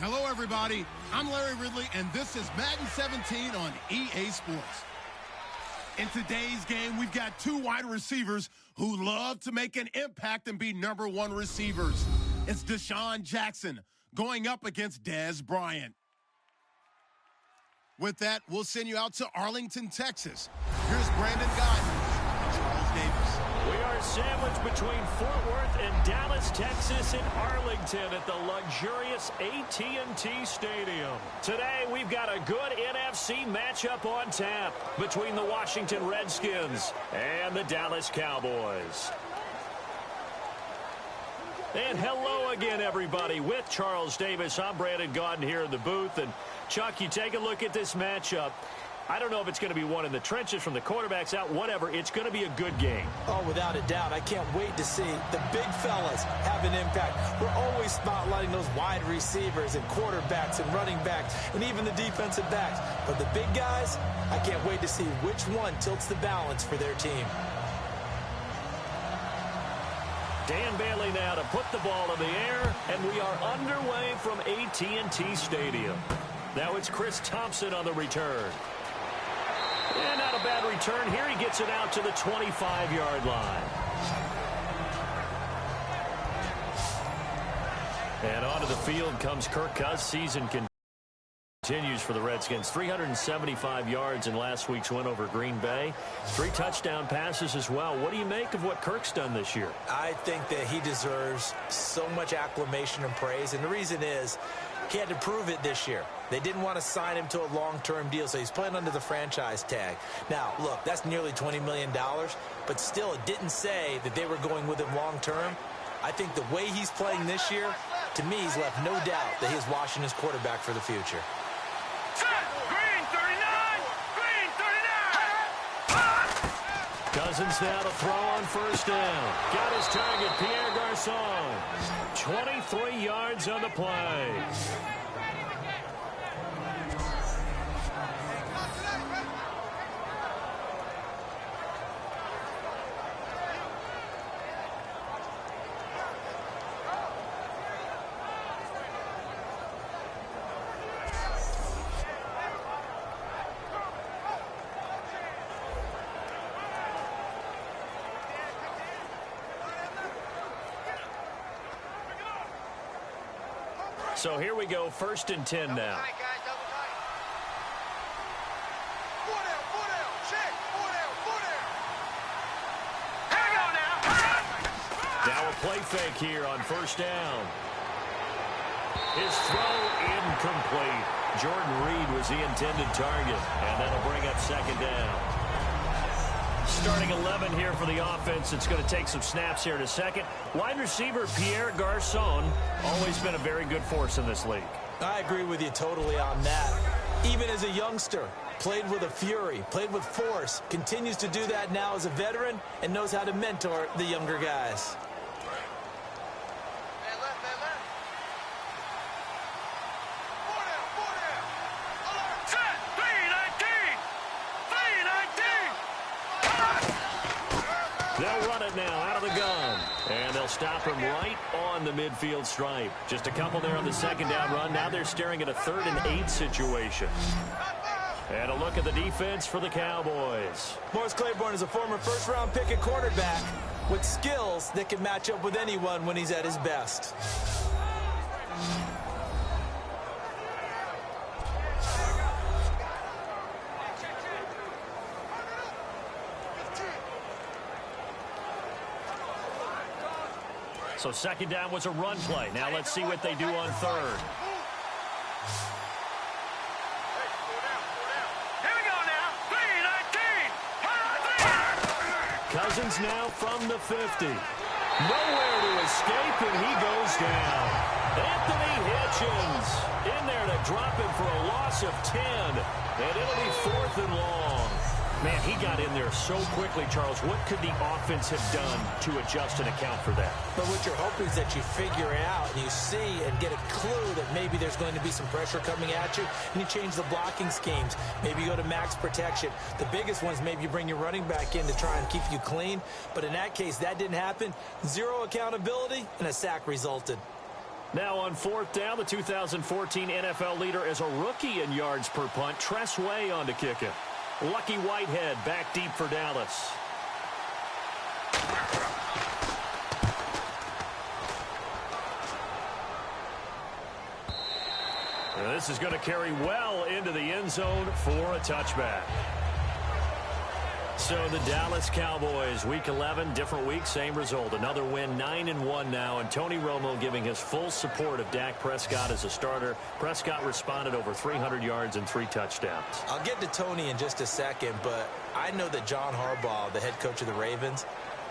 Hello, everybody. I'm Larry Ridley, and this is Madden 17 on EA Sports. In today's game, we've got two wide receivers who love to make an impact and be #1 receivers. It's Deshaun Jackson going up against Dez Bryant. With that, we'll send you out to Arlington, Texas. Here's Brandon Guyton and Charles Davis. We are sandwiched between Fort Worth and Dallas, Texas, in Arlington at the luxurious AT&T Stadium. Today, we've got a good NFC matchup on tap between the Washington Redskins and the Dallas Cowboys. And hello again, everybody. With Charles Davis, I'm Brandon Guyton here in the booth. And, Chuck, you take a look at this matchup. I don't know if it's going to be one in the trenches from the quarterbacks out, whatever. It's going to be a good game. Oh, without a doubt. I can't wait to see the big fellas have an impact. We're always spotlighting those wide receivers and quarterbacks and running backs and even the defensive backs. But the big guys, I can't wait to see which one tilts the balance for their team. Dan Bailey now to put the ball in the air, and we are underway from AT&T Stadium. Now it's Chris Thompson on the return. And not a bad return here. He gets it out to the 25-yard line. And onto the field comes Kirk Cousins. Season continues for the Redskins. 375 yards in last week's win over Green Bay. 3 touchdown passes as well. What do you make of what Kirk's done this year? I think that he deserves so much acclamation and praise. And the reason is, he had to prove it this year. They didn't want to sign him to a long-term deal, so he's playing under the franchise tag. Now, look, that's nearly $20 million, but still it didn't say that they were going with him long-term. I think the way he's playing this year, to me, he's left no doubt that he's Washington's quarterback for the future. Green 39! Green 39! Cousins now to throw on first down. Got his target, Pierre Garçon. 23 yards on the play. So here we go, 1st and 10 now. Now a play fake here on first down. His throw incomplete. Jordan Reed was the intended target, and that'll bring up 2nd down. Starting 11 here for the offense. It's going to take some snaps here in a second. Wide receiver Pierre Garçon, always been a very good force in this league. I agree with you totally on that. Even as a youngster, played with a fury, played with force, continues to do that now as a veteran, and knows how to mentor the younger guys. They'll run it now out of the gun. And they'll stop him right on the midfield stripe. Just a couple there on the 2nd down run. Now they're staring at a 3rd and 8 situation. And a look at the defense for the Cowboys. Morris Claiborne is a former first-round pick at quarterback with skills that can match up with anyone when he's at his best. So 2nd down was a run play. Now let's see what they do on 3rd. Here we go now. 3-19. Cousins now from the 50. Nowhere to escape, and he goes down. Anthony Hitchens in there to drop him for a loss of 10. And it'll be 4th and long. Man, he got in there so quickly, Charles. What could the offense have done to adjust and account for that? But what you're hoping is that you figure it out and you see and get a clue that maybe there's going to be some pressure coming at you, and you change the blocking schemes. Maybe you go to max protection. The biggest one is maybe you bring your running back in to try and keep you clean. But in that case, that didn't happen. 0 accountability, and a sack resulted. Now on 4th down, the 2014 NFL leader is a rookie in yards per punt. Tress Way on to kick it. Lucky Whitehead back deep for Dallas. And this is going to carry well into the end zone for a touchback. So the Dallas Cowboys, Week 11, different week, same result. Another win, 9-1 now, and Tony Romo giving his full support of Dak Prescott as a starter. Prescott responded over 300 yards and 3 touchdowns. I'll get to Tony in just a second, but I know that John Harbaugh, the head coach of the Ravens,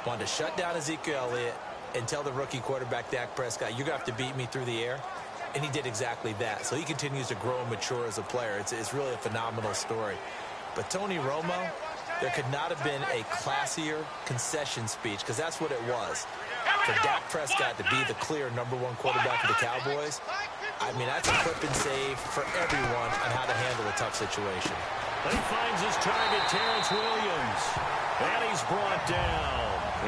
wanted to shut down Ezekiel Elliott and tell the rookie quarterback Dak Prescott, you're going to have to beat me through the air. And he did exactly that. So he continues to grow and mature as a player. It's really a phenomenal story. But Tony Romo, there could not have been a classier concession speech, because that's what it was. For Dak Prescott to be the clear #1 quarterback of the Cowboys, I mean, that's a clip and save for everyone on how to handle a tough situation. And he finds his target, Terrence Williams. And he's brought down.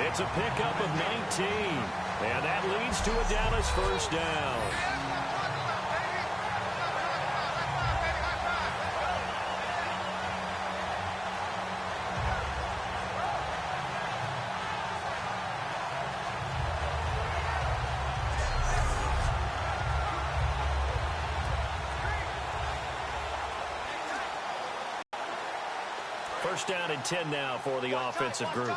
It's a pickup of 19. And that leads to a Dallas first down. First down and 10 now for the offensive group.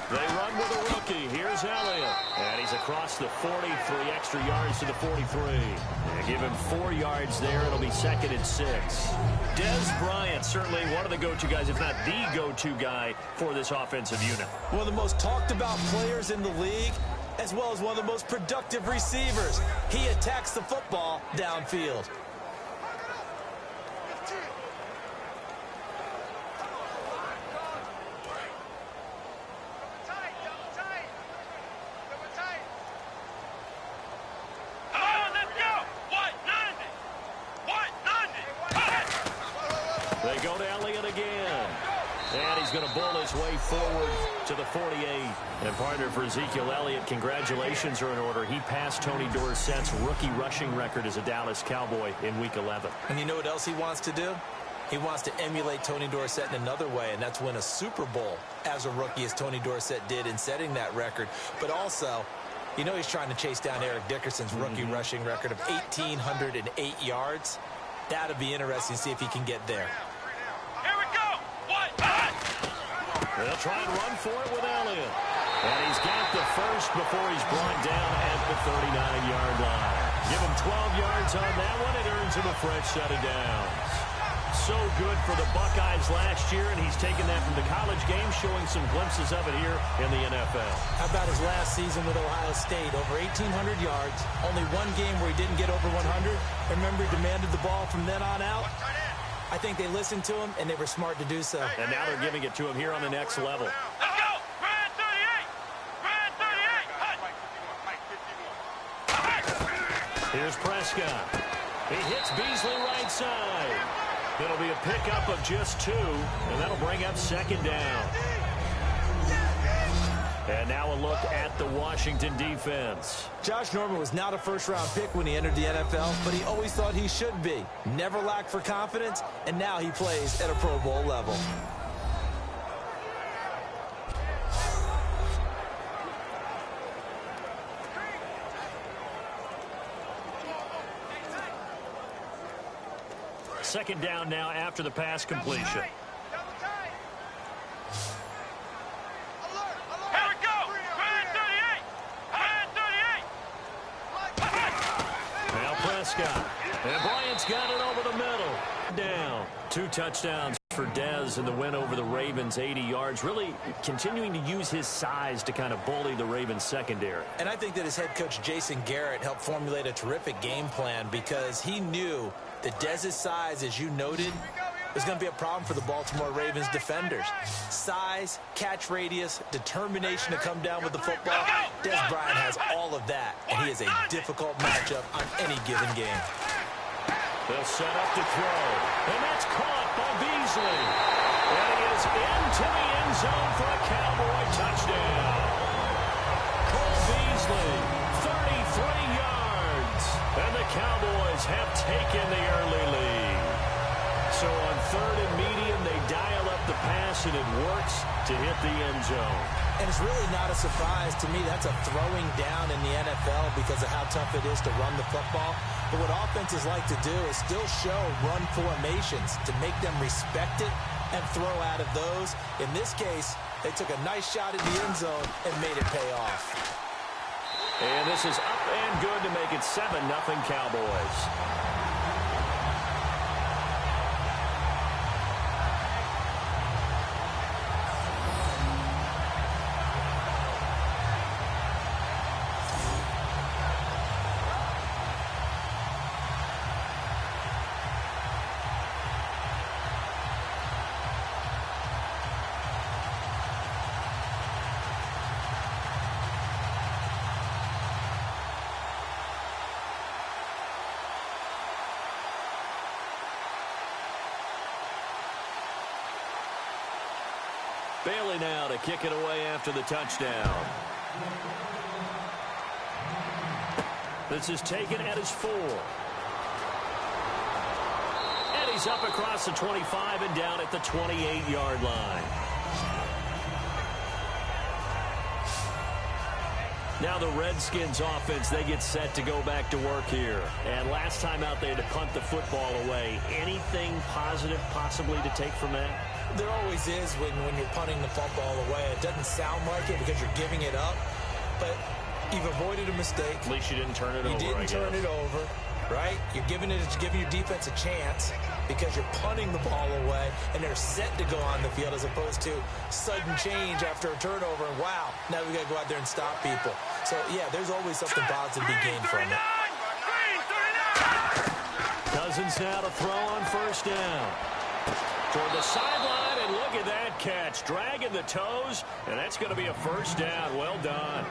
They run with a rookie. Here's Elliott. And he's across the 40, 3 extra yards to the 43. And give him 4 yards there. It'll be 2nd and 6. Dez Bryant, certainly one of the go-to guys, if not the go-to guy for this offensive unit. One of the most talked about players in the league, as well as one of the most productive receivers. He attacks the football downfield. They go to Elliott again. And he's going to bull his way forward to the 48. And partner for Ezekiel Elliott, congratulations are in order. He passed Tony Dorsett's rookie rushing record as a Dallas Cowboy in Week 11. And you know what else he wants to do? He wants to emulate Tony Dorsett in another way, and that's win a Super Bowl as a rookie, as Tony Dorsett did in setting that record. But also, you know he's trying to chase down Eric Dickerson's rookie rushing record of 1,808 yards. That'll be interesting to see if he can get there. They'll try and run for it with Elliott. And he's got the first before he's brought down at the 39-yard line. Give him 12 yards on that one. It earns him a fresh set of downs. So good for the Buckeyes last year, and he's taken that from the college game, showing some glimpses of it here in the NFL. How about his last season with Ohio State? Over 1,800 yards. Only one game where he didn't get over 100. Remember, he demanded the ball from then on out. I think they listened to him, and they were smart to do so. And now they're giving it to him here on the next level. Let's go! Brand 38! Brand 38! Here's Prescott. He hits Beasley right side. It'll be a pickup of just 2, and that'll bring up 2nd down. And now a look at the Washington defense. Josh Norman was not a first-round pick when he entered the NFL, but he always thought he should be. Never lacked for confidence, and now he plays at a Pro Bowl level. Second down now after the pass completion. And Bryant's got it over the middle. Down. 2 touchdowns for Dez in the win over the Ravens, 80 yards. Really continuing to use his size to kind of bully the Ravens secondary. And I think that his head coach, Jason Garrett, helped formulate a terrific game plan because he knew that Dez's size, as you noted, was going to be a problem for the Baltimore Ravens defenders. Size, catch radius, determination to come down with the football. Dez Bryant has all of that, and he is a difficult matchup on any given game. They'll set up to throw. And that's caught by Beasley. And he is into the end zone for a Cowboy touchdown. Cole Beasley, 33 yards. And the Cowboys have taken the early lead. So on third and medium, they dial up the pass, and it works to hit the end zone. And it's really not a surprise to me. That's a throwing down in the NFL because of how tough it is to run the football. But what offenses like to do is still show run formations to make them respect it and throw out of those. In this case, they took a nice shot at the end zone and made it pay off. And this is up and good to make it 7-0 Cowboys. Bailey now to kick it away after the touchdown. This is taken at his 4. And he's up across the 25 and down at the 28-yard line. Now the Redskins offense, they get set to go back to work here. And last time out, they had to punt the football away. Anything positive possibly to take from that? There always is when you're punting the football away. It doesn't sound like it because you're giving it up, but you've avoided a mistake. At least you didn't turn it over. You didn't turn it over, right? You're giving your defense a chance because you're punting the ball away, and they're set to go on the field as opposed to sudden change after a turnover. And wow, now we got to go out there and stop people. So yeah, there's always something positive to be gained from it. Cousins now to throw on first down. Toward the sideline, and look at that catch. Dragging the toes, and that's going to be a first down. Well done.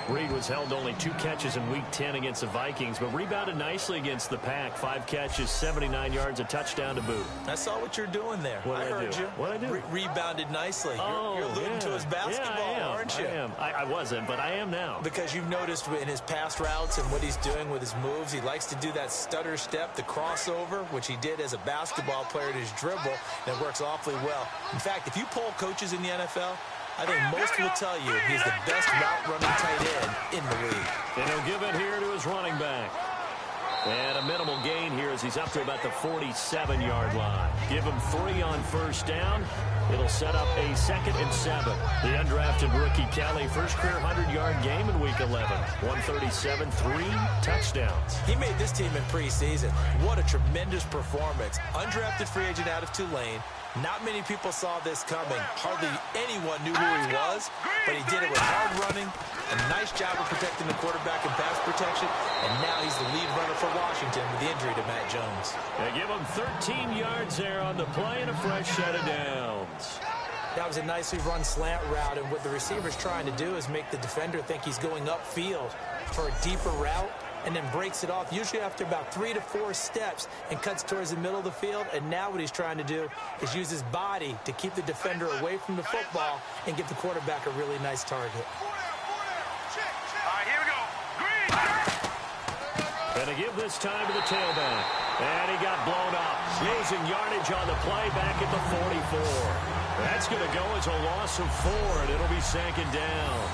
Reed was held to only 2 catches in Week 10 against the Vikings, but rebounded nicely against the Pack. 5 catches, 79 yards, a touchdown to boot. I saw what you're doing there. I heard you. What'd I do? Rebounded nicely. Oh, you're alluding to his basketball, aren't you? I am. I wasn't, but I am now. Because you've noticed in his pass routes and what he's doing with his moves, he likes to do that stutter step, the crossover, which he did as a basketball player to his dribble, and it works awfully well. In fact, if you poll coaches in the NFL, I think most will tell you he's the best route-running tight end in the league. And he'll give it here to his running back. And a minimal gain here as he's up to about the 47-yard line. Give him 3 on first down. It'll set up a 2nd and 7. The undrafted rookie Kelly, first career 100-yard game in Week 11. 137, 3 touchdowns. He made this team in preseason. What a tremendous performance. Undrafted free agent out of Tulane. Not many people saw this coming. Hardly anyone knew who he was, but he did it with hard running, a nice job of protecting the quarterback in pass protection, and now he's the lead runner for Washington with the injury to Matt Jones. They give him 13 yards there on the play and a fresh set of downs. That was a nicely run slant route, and what the receiver's trying to do is make the defender think he's going upfield for a deeper route, and then breaks it off, usually after about 3 to 4 steps, and cuts towards the middle of the field. And now what he's trying to do is use his body to keep the defender away from the football and give the quarterback a really nice target. All right, here we go. Green. Gonna give this time to the tailback. And he got blown up. Losing yardage on the play back at the 44. That's going to go as a loss of 4, and it'll be 2nd down.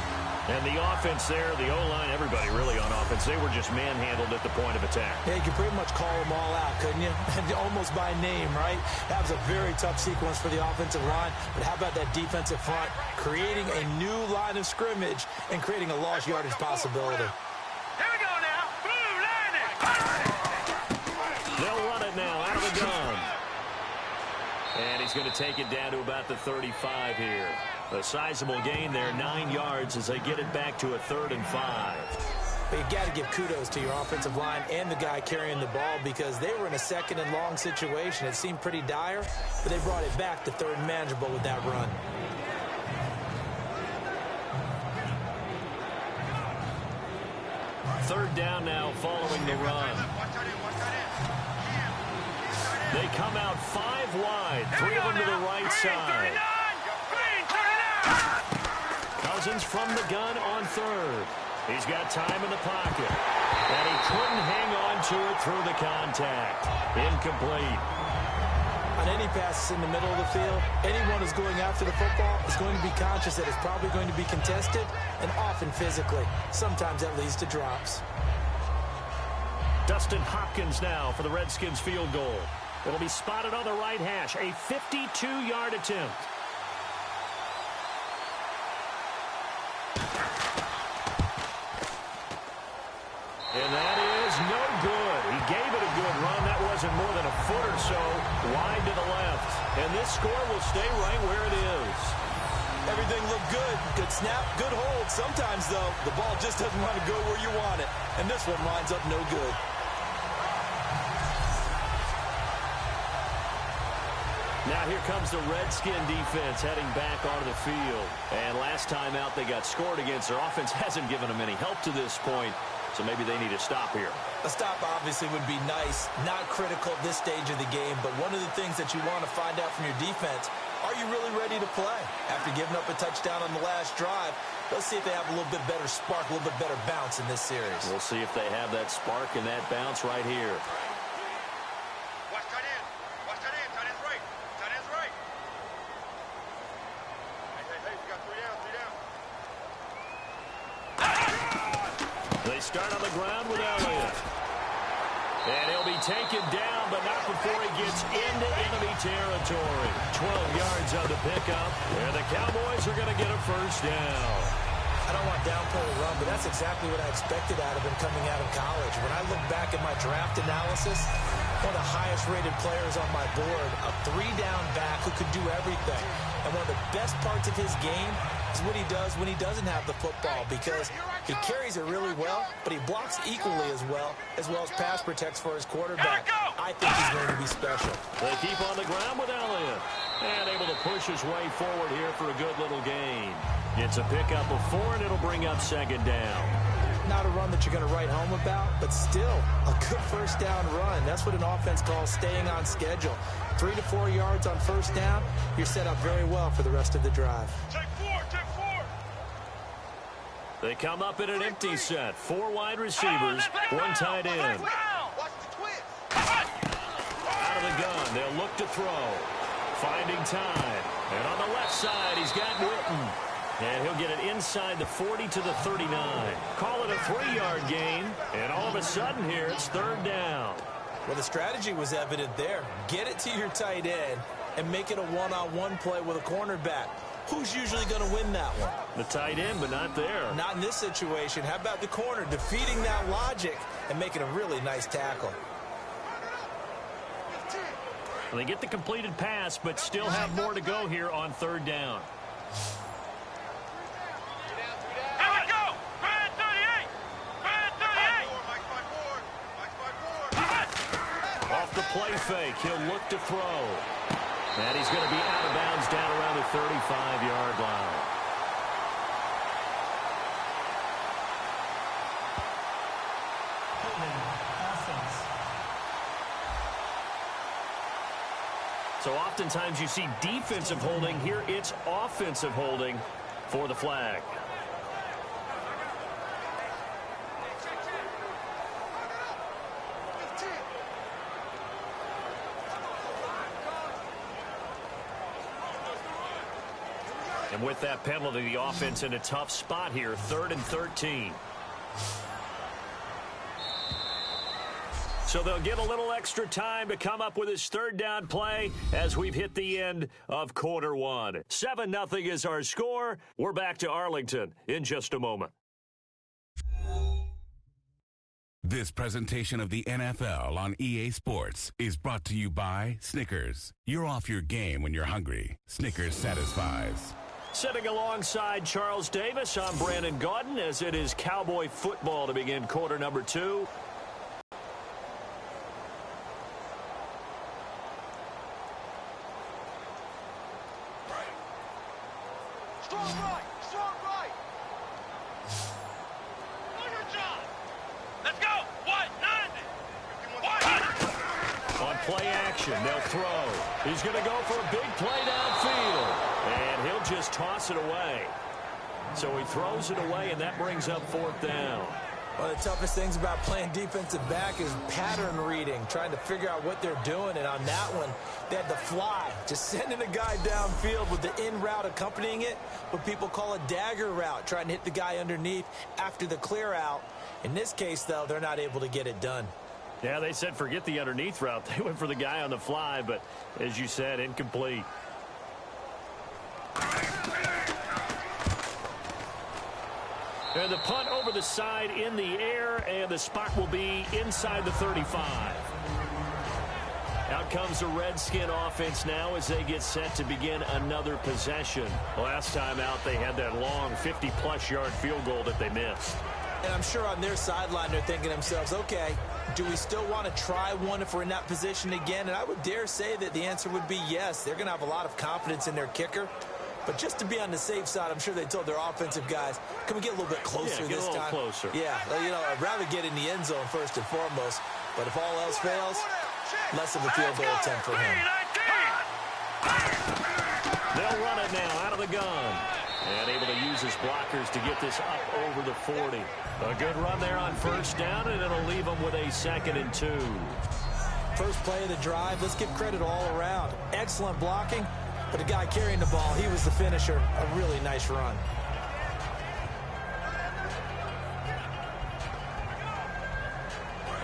And the offense there, the O-line, everybody really on offense, they were just manhandled at the point of attack. Yeah, you could pretty much call them all out, couldn't you? Almost by name, right? That was a very tough sequence for the offensive line. But how about that defensive front creating a new line of scrimmage and creating a lost yardage possibility? Here we go now. Blue line. They'll run it now out of the gun. And he's going to take it down to about the 35 here. A sizable gain there, 9 yards as they get it back to a 3rd and 5. But you got to give kudos to your offensive line and the guy carrying the ball because they were in a 2nd and long situation. It seemed pretty dire, but they brought it back to 3rd and manageable with that run. Third down now following the run. Watch that in. They come out 5 wide, 3 of them to the right side. Cousins from the gun on third. He's got time in the pocket. And he couldn't hang on to it through the contact. Incomplete. On any passes in the middle of the field, anyone who's going after the football is going to be conscious that it's probably going to be contested, and often physically. Sometimes that leads to drops. Dustin Hopkins now for the Redskins field goal. It'll be spotted on the right hash. A 52-yard attempt. And that is no good. He gave it a good run. That wasn't more than a foot or so wide to the left. And this score will stay right where it is. Everything looked good. Good snap, good hold. Sometimes, though, the ball just doesn't want to go where you want it. And this one winds up no good. Now here comes the Redskin defense heading back onto the field. And last time out they got scored against. Their offense hasn't given them any help to this point. So maybe they need a stop here. A stop obviously would be nice, not critical at this stage of the game, but one of the things that you want to find out from your defense, are you really ready to play? After giving up a touchdown on the last drive, let's see if they have a little bit better spark, a little bit better bounce in this series. We'll see if they have that spark and that bounce right here. Watch tight end. Watch tight end. Tight end's right. Tight end's right. Hey, we got 3 down, 3 down. They start on the ground with Elliott. And he'll be taken down, but not before he gets into enemy territory. 12 yards on the pickup, and the Cowboys are going to get a first down. I don't want to downplay the run, but that's exactly what I expected out of him coming out of college. When I look back at my draft analysis, one of the highest-rated players on my board, a 3-down back who could do everything. And one of the best parts of his game is what he does when he doesn't have the football, because he carries it really well, but he blocks equally as well as pass protects for his quarterback. I think he's going to be special. They keep on the ground with Elliott. And able to push his way forward here for a good little gain. It's a pickup of 4, and it'll bring up second down. Not a run that you're going to write home about, but still a good first down run. That's what an offense calls staying on schedule. 3 to 4 yards on first down, you're set up very well for the rest of the drive. Take 4, take 4. They come up in an empty set. 4 wide receivers, 1 tight end. Watch the twist. Out of the gun, they'll look to throw. Finding time. And on the left side, he's got Witten. And he'll get it inside the 40 to the 39. Call it a 3-yard gain. And all of a sudden here, it's third down. Well, the strategy was evident there. Get it to your tight end and make it a one-on-one play with a cornerback. Who's usually going to win that one? The tight end, but not there. Not in this situation. How about the corner defeating that logic and making a really nice tackle? They get the completed pass, but still have more to go here on third down. Here we go. Grand 38. Grand 38. Off the play fake, he'll look to throw. And he's going to be out of bounds down around the 35-yard line. So oftentimes you see defensive holding. Here it's offensive holding for the flag. And with that penalty, the offense in a tough spot here, 3rd and 13. So they'll get a little extra time to come up with his third down play as we've hit the end of quarter 1. 7-0 is our score. We're back to Arlington in just a moment. This presentation of the NFL on EA Sports is brought to you by Snickers. You're off your game when you're hungry. Snickers satisfies. Sitting alongside Charles Davis, I'm Brandon Gaudin as it is Cowboy football to begin quarter number 2. Strong right. Strong right. Do your job. Let's go. 190. On play action. They'll throw. He's going to go for a big play downfield. And he'll just toss it away. So he throws it away, and that brings up 4th down. One of the toughest things about playing defensive back is pattern reading, trying to figure out what they're doing. And on that one, they had the fly, just sending a guy downfield with the in route accompanying it, what people call a dagger route, trying to hit the guy underneath after the clear out. In this case, though, they're not able to get it done. Yeah, they said forget the underneath route. They went for the guy on the fly, but as you said, incomplete. And the punt over the side in the air, and the spot will be inside the 35. Out comes the Redskin offense now as they get set to begin another possession. Last time out, they had that long 50-plus yard field goal that they missed. And I'm sure on their sideline they're thinking to themselves, okay, do we still want to try one if we're in that position again? And I would dare say that the answer would be yes. They're going to have a lot of confidence in their kicker. But just to be on the safe side, I'm sure they told their offensive guys, can we get a little bit closer this time? Yeah, get a little closer. Yeah, you know, I'd rather get in the end zone first and foremost. But if all else fails, less of a field goal attempt for him. They'll run it now out of the gun. And able to use his blockers to get this up over the 40. A good run there on 1st down, and it'll leave them with a 2nd and 2. First play of the drive, let's give credit all around. Excellent blocking. But the guy carrying the ball, he was the finisher. A really nice run.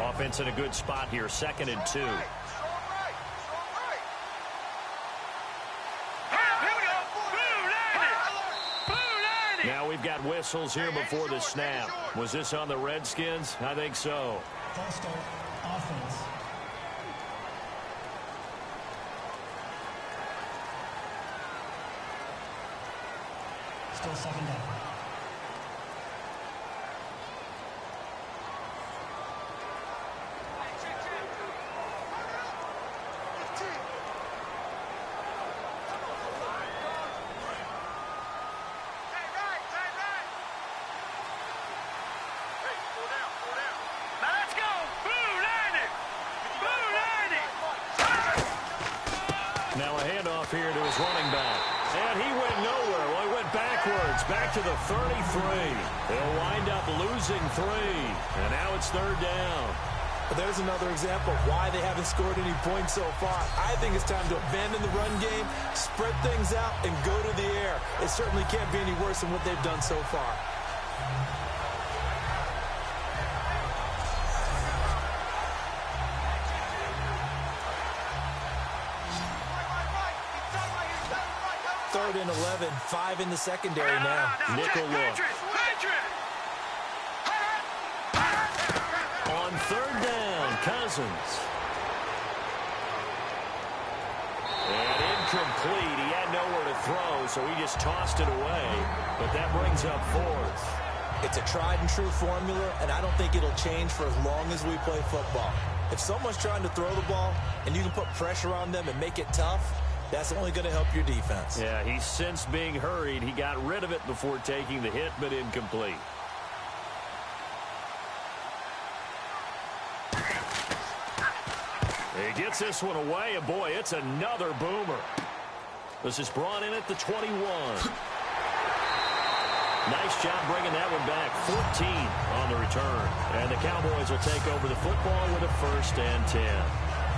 Offense in a good spot here, 2nd and 2. Now we've got whistles here before the snap. Was this on the Redskins? I think so. False start, offense. Still 2nd down. Now a handoff here to his running back. And he went nowhere. Well, he went backwards, back to the 33. They'll wind up losing 3. And now it's 3rd down. But there's another example of why they haven't scored any points so far. I think it's time to abandon the run game, spread things out, and go to the air. It certainly can't be any worse than what they've done so far. Third and 11, 5 in the secondary now. Nickel look. On 3rd down, Cousins. And incomplete. He had nowhere to throw, so he just tossed it away. But that brings up 4th. It's a tried and true formula, and I don't think it'll change for as long as we play football. If someone's trying to throw the ball and you can put pressure on them and make it tough, that's only going to help your defense. Yeah, he's since being hurried. He got rid of it before taking the hit, but incomplete. He gets this one away, and boy, it's another boomer. This is brought in at the 21. Nice job bringing that one back. 14 on the return. And the Cowboys will take over the football with a 1st and 10.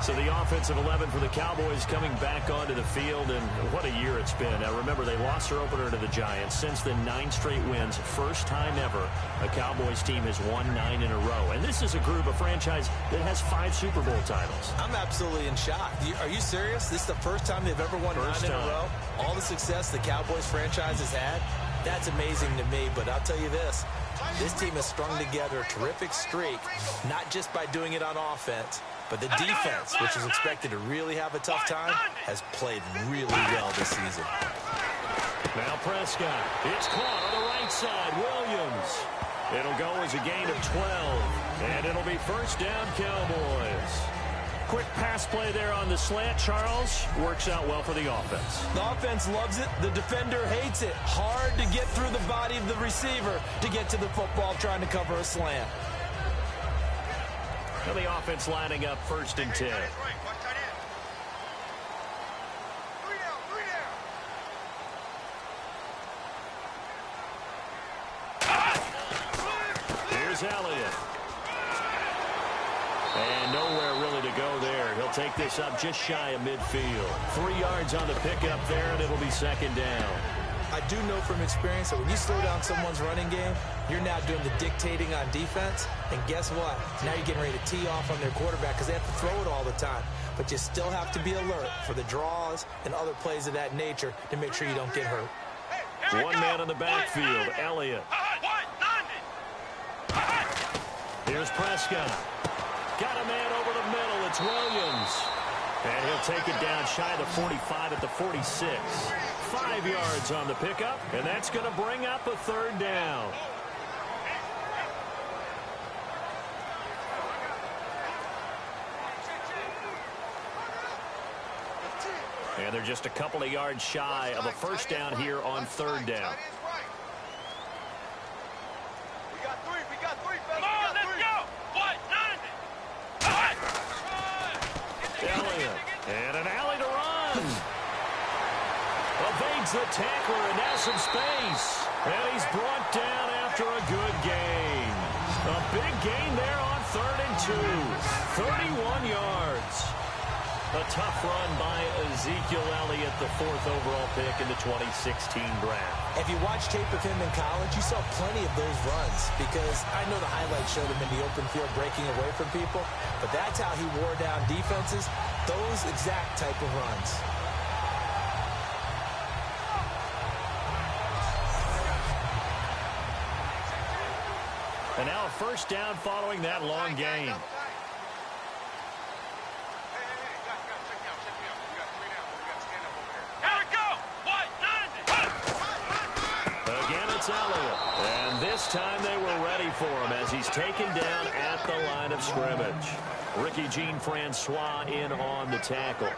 So the offensive 11 for the Cowboys coming back onto the field, and what a year it's been. Now remember, they lost their opener to the Giants. Since then, 9 straight wins. First time ever a Cowboys team has won 9 in a row. And this is a group, a franchise that has 5 Super Bowl titles. I'm absolutely in shock. Are you serious? This is the first time they've ever won 9 in a row? All the success the Cowboys franchise has had? That's amazing to me, but I'll tell you this team has strung together a terrific streak, not just by doing it on offense, but the defense, which is expected to really have a tough time, has played really well this season. Now Prescott, it's caught on the right side. Williams. It'll go as a gain of 12, and it'll be 1st down, Cowboys. Quick pass play there on the slant, Charles. Works out well for the offense. The offense loves it. The defender hates it. Hard to get through the body of the receiver to get to the football trying to cover a slant. Now the offense lining up 1st and 10. is Elliott. And nowhere really to go there. He'll take this up just shy of midfield. 3 yards on the pickup there, and it'll be second down. I do know from experience that when you slow down someone's running game, you're now doing the dictating on defense. And guess what? Now you're getting ready to tee off on their quarterback because they have to throw it all the time. But you still have to be alert for the draws and other plays of that nature to make sure you don't get hurt. One man in the backfield, Elliott. Here's Prescott. Got a man over the middle. It's Williams. And he'll take it down shy of the 45 at the 46. 5 yards on the pickup, and that's going to bring up a third down. And they're just a couple of yards shy of a first down here on third down. We got three, fellas. Come on, let's go. What? 90. Elliott. And an alley to run. Evades the tackler, and now some space. And he's brought down after a good gain. A big gain there on 3rd and 2. 31 yards. A tough run by Ezekiel Elliott, the 4th overall pick in the 2016 draft. If you watch tape of him in college, you saw plenty of those runs because I know the highlights showed him in the open field breaking away from people, but that's how he wore down defenses, those exact type of runs. And now a first down following that long gain. Elliott. And this time they were ready for him as he's taken down at the line of scrimmage. Ricky Jean-Francois in on the tackle.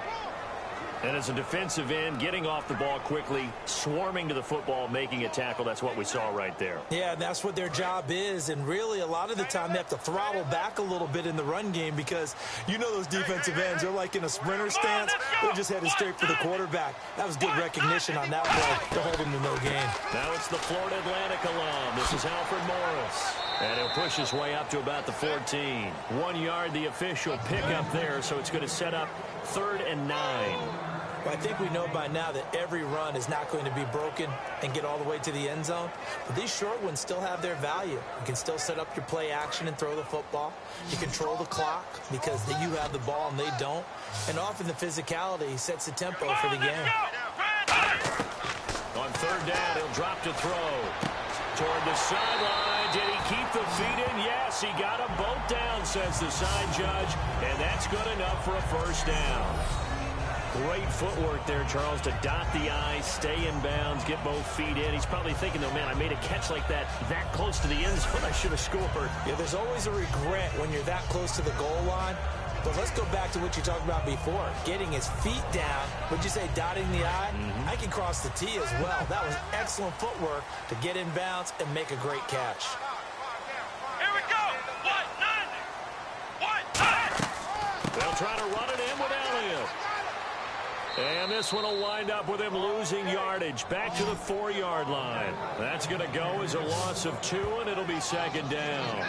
And as a defensive end, getting off the ball quickly, swarming to the football, making a tackle, that's what we saw right there. Yeah, that's what their job is, and really a lot of the time they have to throttle back a little bit in the run game because you know those defensive ends, they're like in a sprinter stance, they're just heading straight for the quarterback. That was good recognition on that play to hold him to no gain. Now it's the Florida Atlantic alum. This is Alfred Morris. And he'll push his way up to about the 14. 1 yard, the official pickup there, so it's going to set up 3rd and 9. Well, I think we know by now that every run is not going to be broken and get all the way to the end zone. But these short ones still have their value. You can still set up your play action and throw the football. You control the clock because you have the ball and they don't. And often the physicality sets the tempo for the game. On 3rd down, he'll drop to throw. Toward the sideline. Did he keep the feet in? Yes, he got them both down, says the side judge. And that's good enough for a first down. Great footwork there, Charles, to dot the I, stay in bounds, get both feet in. He's probably thinking, though, man, I made a catch like that close to the end zone. I should have scored. Yeah, there's always a regret when you're that close to the goal line. But let's go back to what you talked about before. Getting his feet down. Would you say dotting the I? I can cross the T as well. That was excellent footwork to get in bounds and make a great catch. Here we go. 190. They'll try to run it in with Elliott. And this one will wind up with him losing yardage back to the 4-yard line. That's going to go as a loss of 2, and it'll be second down.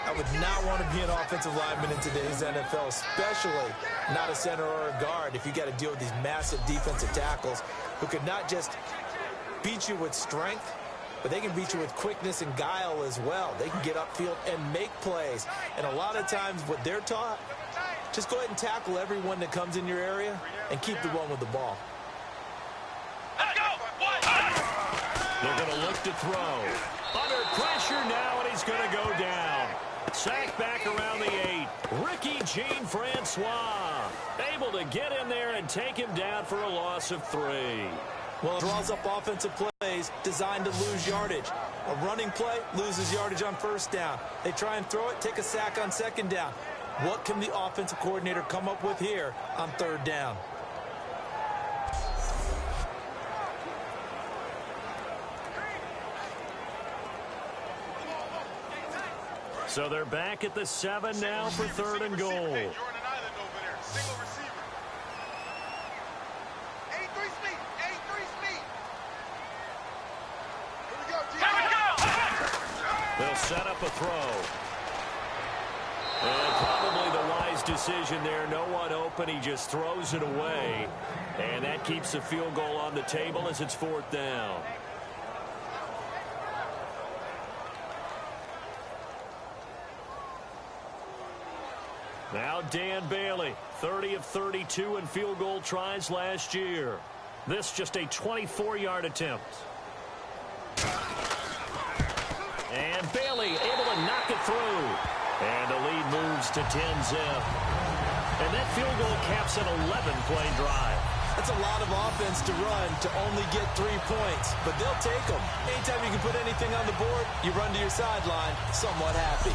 I would not want to be an offensive lineman in today's NFL, especially not a center or a guard if you got to deal with these massive defensive tackles who could not just beat you with strength, but they can beat you with quickness and guile as well. They can get upfield and make plays. And a lot of times what they're taught, just go ahead and tackle everyone that comes in your area and keep the one with the ball. Let's go. They're going to look to throw. Under pressure now, and he's going to go down. Sacked back around the 8. Ricky Jean-Francois able to get in there and take him down for a loss of 3. Well, it draws up offensive plays designed to lose yardage. A running play loses yardage on first down. They try and throw it, take a sack on second down. What can the offensive coordinator come up with here on third down? So they're back at the 7 now for 3rd and goal. You're on an island over there. Single receiver. 83 speed. 83 speed. Here we go, They'll set up a throw. And probably the wise decision there. No one open. He just throws it away. And that keeps the field goal on the table as it's 4th down. Now Dan Bailey, 30 of 32 in field goal tries last year. This just a 24-yard attempt. And Bailey able to knock it through. And the lead moves to 10-zip. And that field goal caps an 11-play drive. That's a lot of offense to run to only get 3 points, but they'll take them. Anytime you can put anything on the board, you run to your sideline somewhat happy.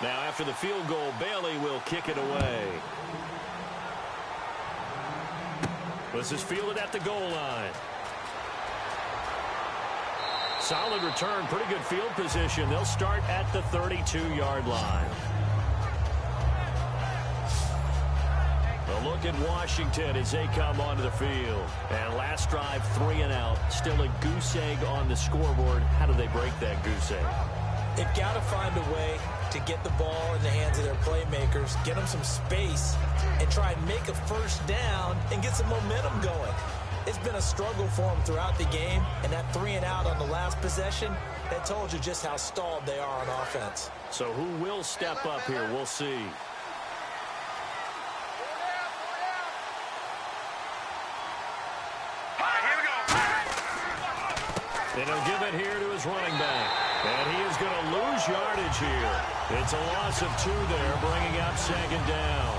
Now, after the field goal, Bailey will kick it away. This is fielded at the goal line. Solid return, pretty good field position. They'll start at the 32-yard line. A look at Washington as they come onto the field. And last drive, 3 and out. Still a goose egg on the scoreboard. How do they break that goose egg? They've got to find a way to get the ball in the hands of their playmakers, get them some space, and try and make a first down and get some momentum going. It's been a struggle for them throughout the game, and that 3 and out on the last possession, that told you just how stalled they are on offense. So who will step up here? We'll see. And he'll give it here to his running back. And he is going to lose yardage here. It's a loss of 2 there, bringing up 2nd down.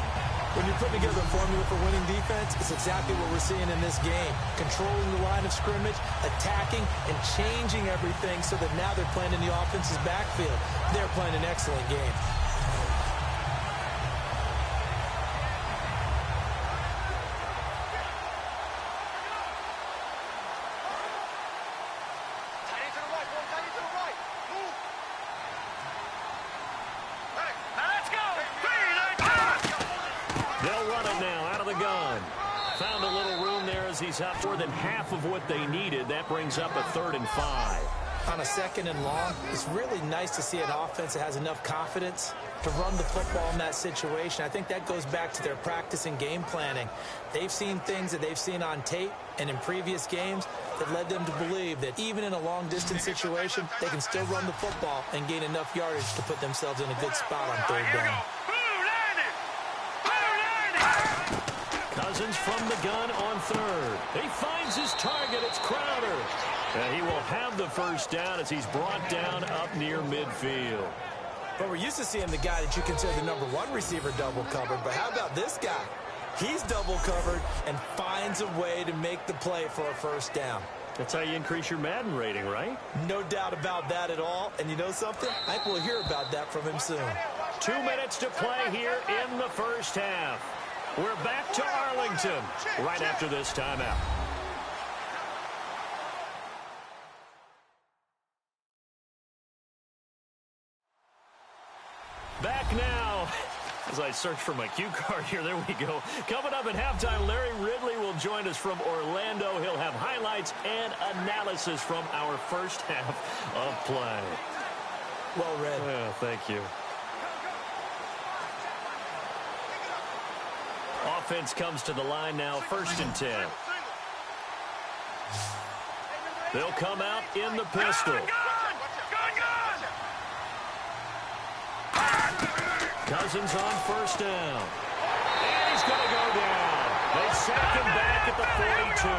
When you're putting together a formula for winning defense, it's exactly what we're seeing in this game. Controlling the line of scrimmage, attacking, and changing everything so that now they're playing in the offense's backfield. They're playing an excellent game. He's up more than half of what they needed. That brings up a 3rd and 5. On a 2nd and long, it's really nice to see an offense that has enough confidence to run the football in that situation. I think that goes back to their practice and game planning. They've seen things that they've seen on tape and in previous games that led them to believe that even in a long-distance situation, they can still run the football and gain enough yardage to put themselves in a good spot on 3rd down. Cousins from the gun on 3rd. He finds his target. It's Crowder. And he will have the first down as he's brought down up near midfield. But we're used to seeing the guy that you consider the #1 receiver double covered. But how about this guy? He's double covered and finds a way to make the play for a first down. That's how you increase your Madden rating, right? No doubt about that at all. And you know something? I think we'll hear about that from him soon. 2 minutes to play here in the first half. We're back to Arlington right after this timeout. Back now. As I search for my cue card here, there we go. Coming up at halftime, Larry Ridley will join us from Orlando. He'll have highlights and analysis from our first half of play. Well read. Yeah, thank you. Offense comes to the line now, 1st and 10. They'll come out in the pistol. Cousins on 1st down. And he's going to go down. They sack him back at the 42.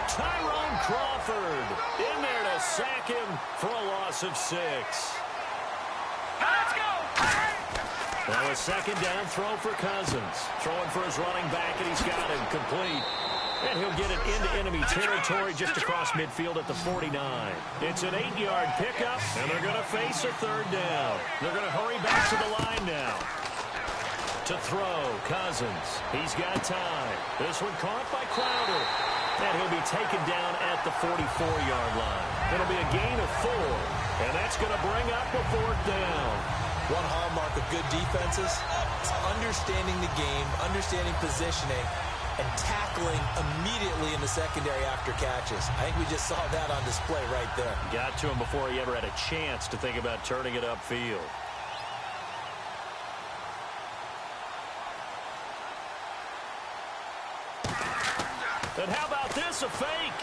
Tyrone Crawford in there to sack him for a loss of 6. Let's go! Well, a 2nd down throw for Cousins. Throwing for his running back, and he's got him complete. And he'll get it into enemy territory just across midfield at the 49. It's an 8-yard pickup, and they're going to face a 3rd down. They're going to hurry back to the line now. To throw, Cousins. He's got time. This one caught by Crowder. And he'll be taken down at the 44-yard line. It'll be a gain of 4. And that's going to bring up a 4th down. One hallmark of good defenses is understanding the game, understanding positioning, and tackling immediately in the secondary after catches. I think we just saw that on display right there. Got to him before he ever had a chance to think about turning it upfield. And how about this, a fake?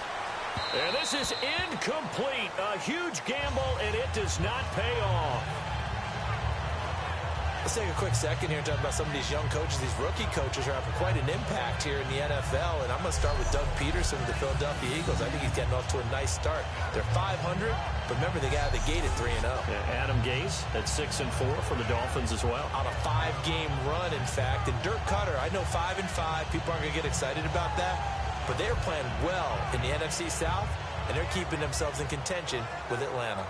And this is incomplete. A huge gamble, and it does not pay off. Let's take a quick second here and talk about some of these young coaches. These rookie coaches are having quite an impact here in the NFL. And I'm going to start with Doug Peterson of the Philadelphia Eagles. I think he's getting off to a nice start. They're 500, but remember, they got out of the gate at 3-0. Adam Gase at 6-4 for the Dolphins as well. On a 5-game run, in fact. And Dirk Cutter, I know 5-5. People aren't going to get excited about that. But they're playing well in the NFC South, and they're keeping themselves in contention with Atlanta.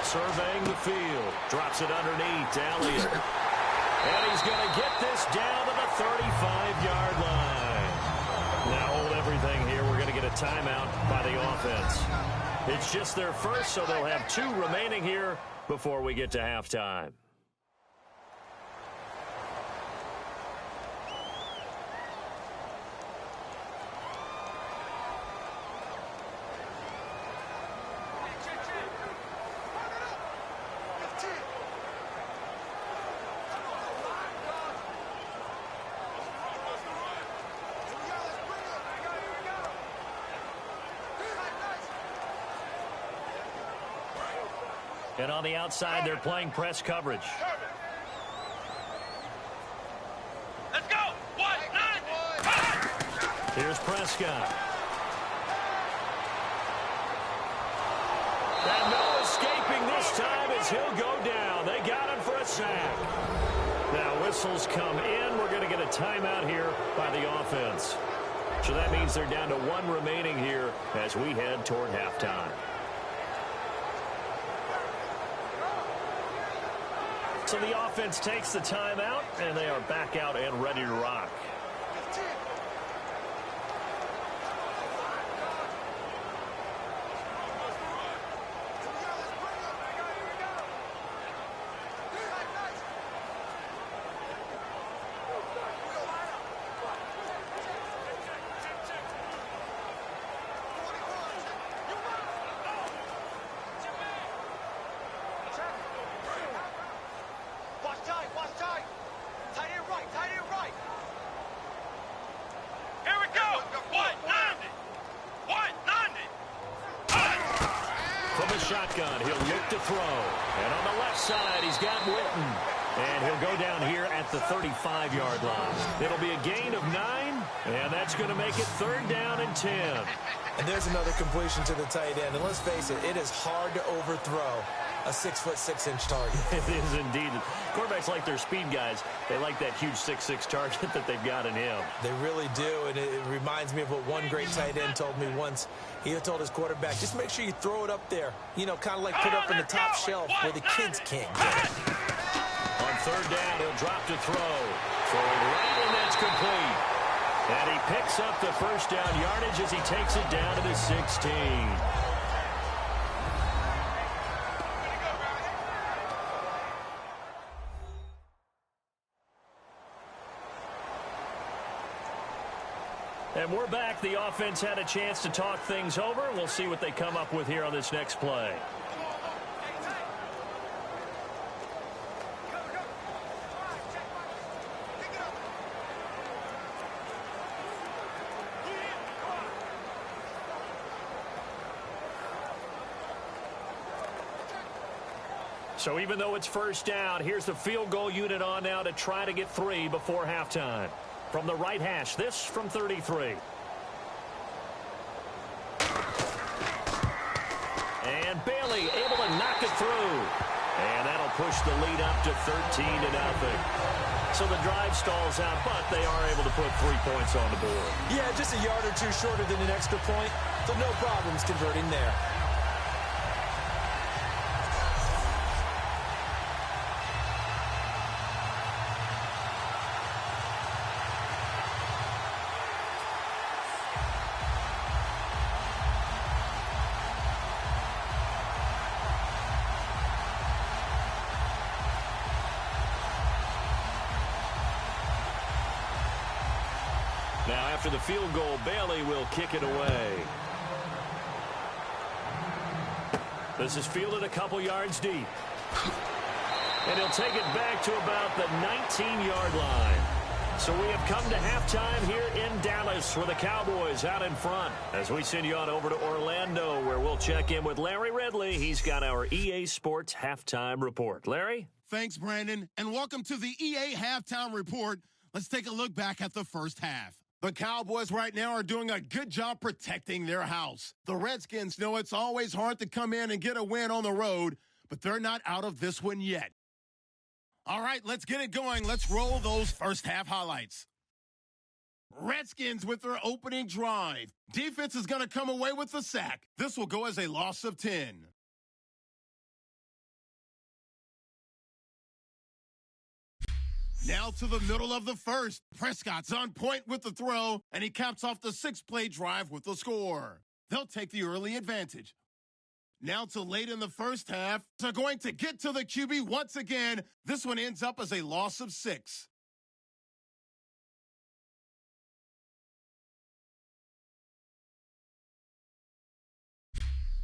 Surveying the field. Drops it underneath to Elliott. And he's going to get this down to the 35-yard line. Now hold everything here. We're going to get a timeout by the offense. It's just their first, so they'll have 2 remaining here before we get to halftime. And on the outside, they're playing press coverage. Let's go. 1-9. Here's Prescott. And no escaping this time as he'll go down. They got him for a sack. Now whistles come in. We're going to get a timeout here by the offense. So that means they're down to 1 remaining here as we head toward halftime. So the offense takes the timeout, and they are back out and ready to rock. Shotgun, he'll look to throw. And on the left side, he's got Witten. And he'll go down here at the 35-yard line. It'll be a gain of 9, and that's going to make it 3rd down and 10. And there's another completion to the tight end. And let's face it, it is hard to overthrow a 6'6" target. It is indeed. Quarterbacks like their speed guys. They like that huge 6'6" target that they've got in him. They really do, and it reminds me of what one great tight end told me once. He told his quarterback, just make sure you throw it up there. You know, kind of like put it up in the top shelf where the kids can't get it. On 3rd down, he'll drop to throw. Throwing right, and that's complete. And he picks up the 1st down yardage as he takes it down to the 16. And we're back. The offense had a chance to talk things over. We'll see what they come up with here on this next play. So even though it's 1st down, here's the field goal unit on now to try to get 3 before halftime. From the right hash, this from 33. through. And that'll push the lead up to 13-0. So the drive stalls out, but they are able to put 3 points on the board. Yeah, just a yard or two shorter than an extra point, so no problems converting there. Now, after the field goal, Bailey will kick it away. This is fielded a couple yards deep. And he'll take it back to about the 19-yard line. So we have come to halftime here in Dallas with the Cowboys out in front. As we send you on over to Orlando, where we'll check in with Larry Ridley. He's got our EA Sports Halftime Report. Larry? Thanks, Brandon, and welcome to the EA Halftime Report. Let's take a look back at the first half. The Cowboys right now are doing a good job protecting their house. The Redskins know it's always hard to come in and get a win on the road, but they're not out of this one yet. All right, let's get it going. Let's roll those first half highlights. Redskins with their opening drive. Defense is going to come away with the sack. This will go as a loss of 10. Now to the middle of the first. Prescott's on point with the throw, and he caps off the 6-play drive with the score. They'll take the early advantage. Now to late in the first half. They're going to get to the QB once again. This one ends up as a loss of 6.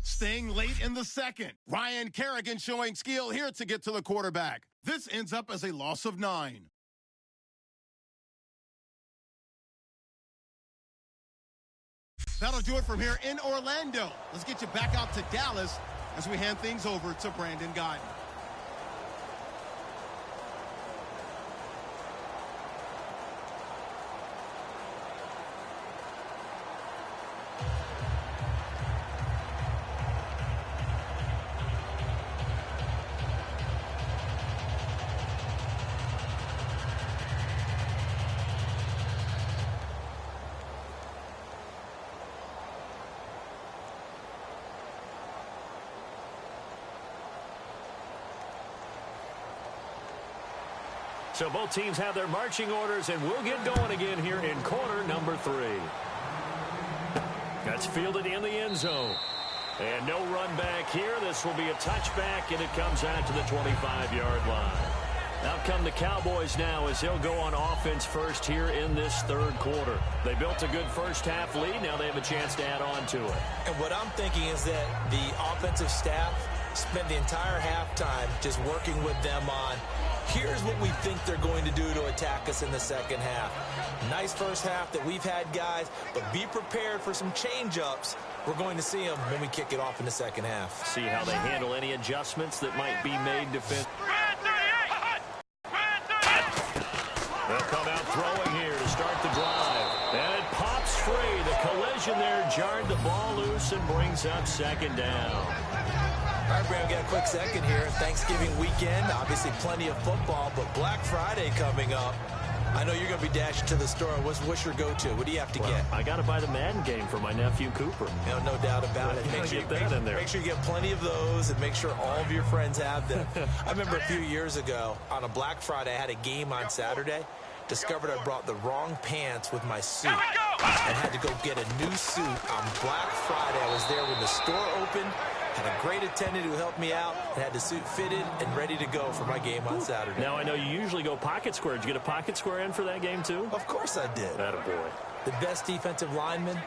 Staying late in the second. Ryan Kerrigan showing skill here to get to the quarterback. This ends up as a loss of 9. That'll do it from here in Orlando. Let's get you back out to Dallas as we hand things over to Brandon Guyton. So both teams have their marching orders, and we'll get going again here in quarter number 3. That's fielded in the end zone. And no run back here. This will be a touchback, and it comes out to the 25-yard line. Out come the Cowboys now as they'll go on offense first here in this third quarter. They built a good first half lead. Now they have a chance to add on to it. And what I'm thinking is that the offensive staff spent the entire halftime just working with them on, here's what we think they're going to do to attack us in the second half. Nice first half that we've had, guys, but be prepared for some change-ups. We're going to see them when we kick it off in the second half. See how they handle any adjustments that might be made defensively. They'll come out throwing here to start the drive. And it pops free. The collision there jarred the ball loose and brings up second down. All right, Brad, we got a quick second here. Thanksgiving weekend, obviously plenty of football, but Black Friday coming up. I know you're going to be dashing to the store. What's your go-to? What do you have to get? I got to buy the Madden game for my nephew Cooper. No doubt about it. Make sure you get plenty of those and make sure all of your friends have them. I remember a few years ago on a Black Friday, I had a game on Saturday. Discovered I brought the wrong pants with my suit and had to go get a new suit on Black Friday. I was there when the store opened, had a great attendant who helped me out, and had the suit fitted and ready to go for my game on Saturday. Now, I know you usually go pocket square. Did you get a pocket square in for that game, too? Of course I did. Attaboy. The best defensive linemen,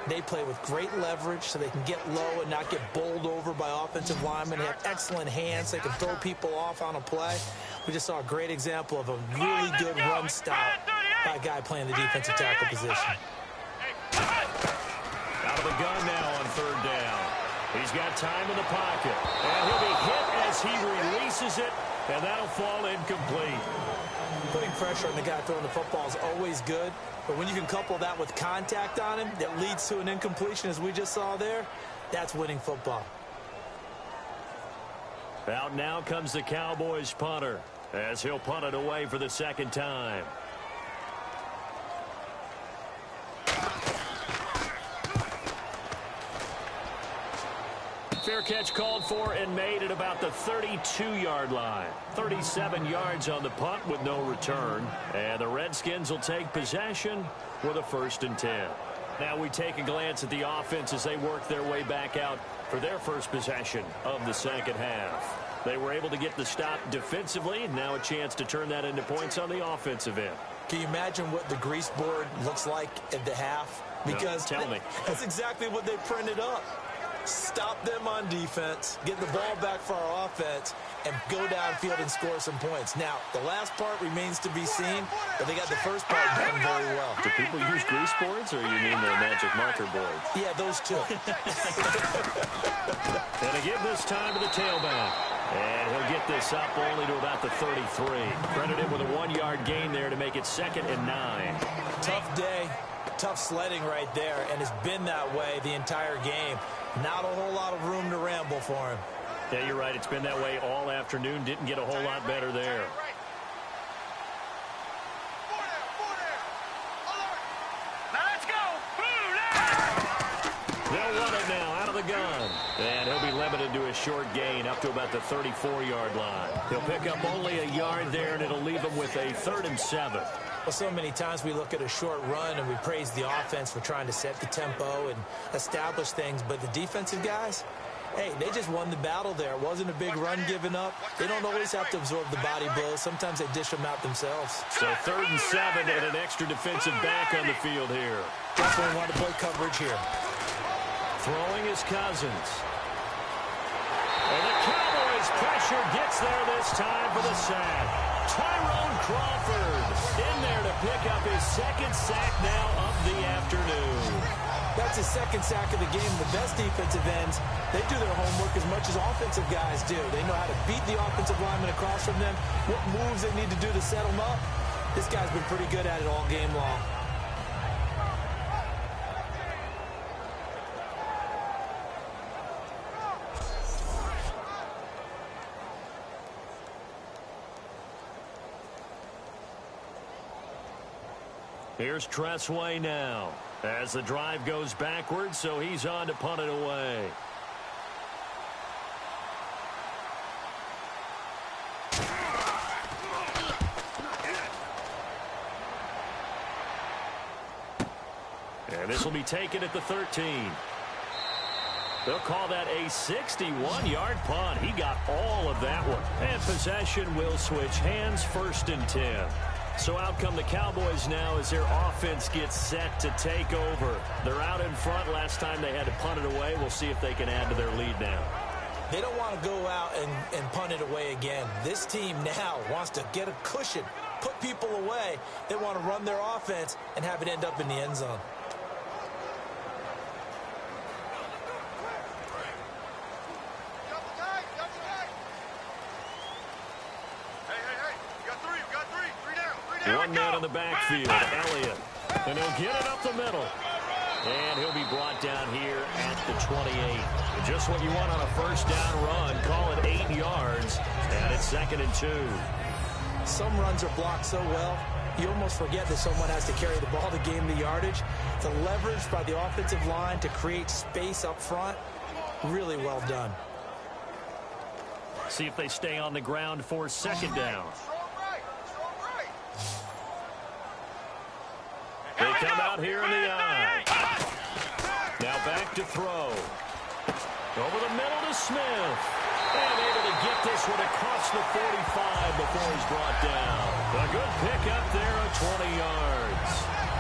they play with great leverage so they can get low and not get bowled over by offensive linemen. They have excellent hands. They can throw people off on a play. We just saw a great example of a really good run stop by a guy playing the defensive tackle position. Out of the gun now on third down. He's got time in the pocket. And he'll be hit as he releases it, and that'll fall incomplete. Putting pressure on the guy throwing the football is always good, but when you can couple that with contact on him that leads to an incompletion, as we just saw there, that's winning football. Out now comes the Cowboys punter as he'll punt it away for the second time. Fair catch called for and made at about the 32-yard line. 37 yards on the punt with no return. And the Redskins will take possession with a 1st and 10. Now we take a glance at the offense as they work their way back out for their first possession of the second half. They were able to get the stop defensively, and now a chance to turn that into points on the offensive end. Can you imagine what the grease board looks like at the half? Because no, tell me. That's exactly what they printed up. Stop them on defense, get the ball back for our offense, and go downfield and score some points. Now, the last part remains to be seen, but they got the first part done very well. Do people use grease boards, or you mean the magic marker boards? Yeah, those two. And a give this time to the tailback. And he'll get this up only to about the 33. Credited with a 1-yard gain there to make it 2nd and 9. Tough day, tough sledding right there, and it's been that way the entire game. Not a whole lot of room to ramble for him. Yeah, you're right. It's been that way all afternoon. Didn't get a whole lot better there. Now let's go. They'll run it now out of the gun. And he'll be limited to a short gain up to about the 34-yard line. He'll pick up only a yard there, and it'll leave him with a 3rd and 7. Well, so many times we look at a short run and we praise the offense for trying to set the tempo and establish things, but the defensive guys, hey, they just won the battle there. It wasn't a big run given up. They don't always have to absorb the body blows. Sometimes they dish them out themselves. So 3rd and 7 and an extra defensive back on the field here. Definitely want to play coverage here. Throwing is Cousins. And the Cowboys pressure gets there this time for the sack. Tyrone Crawford in there to pick up his 2nd sack now of the afternoon. That's his 2nd sack of the game. The best defensive ends, they do their homework as much as offensive guys do. They know how to beat the offensive lineman across from them, what moves they need to do to set them up. This guy's been pretty good at it all game long. Here's Tressway now as the drive goes backwards, so he's on to punt it away. And this will be taken at the 13. They'll call that a 61-yard punt. He got all of that one. And possession will switch hands, 1st and 10. So out come the Cowboys now as their offense gets set to take over. They're out in front. Last time they had to punt it away. We'll see if they can add to their lead now. They don't want to go out and punt it away again. This team now wants to get a cushion, put people away. They want to run their offense and have it end up in the end zone. One man in the backfield, Elliott. And he'll get it up the middle. And he'll be brought down here at the 28. And just what you want on a 1st down run. Call it 8 yards. And it's 2nd and 2. Some runs are blocked so well, you almost forget that someone has to carry the ball to gain the yardage. The leverage by the offensive line to create space up front, really well done. See if they stay on the ground for 2nd down. They come out here in the eye. Now back to throw. Over the middle to Smith. And able to get this one across the 45 before he's brought down. A good pickup there of 20 yards.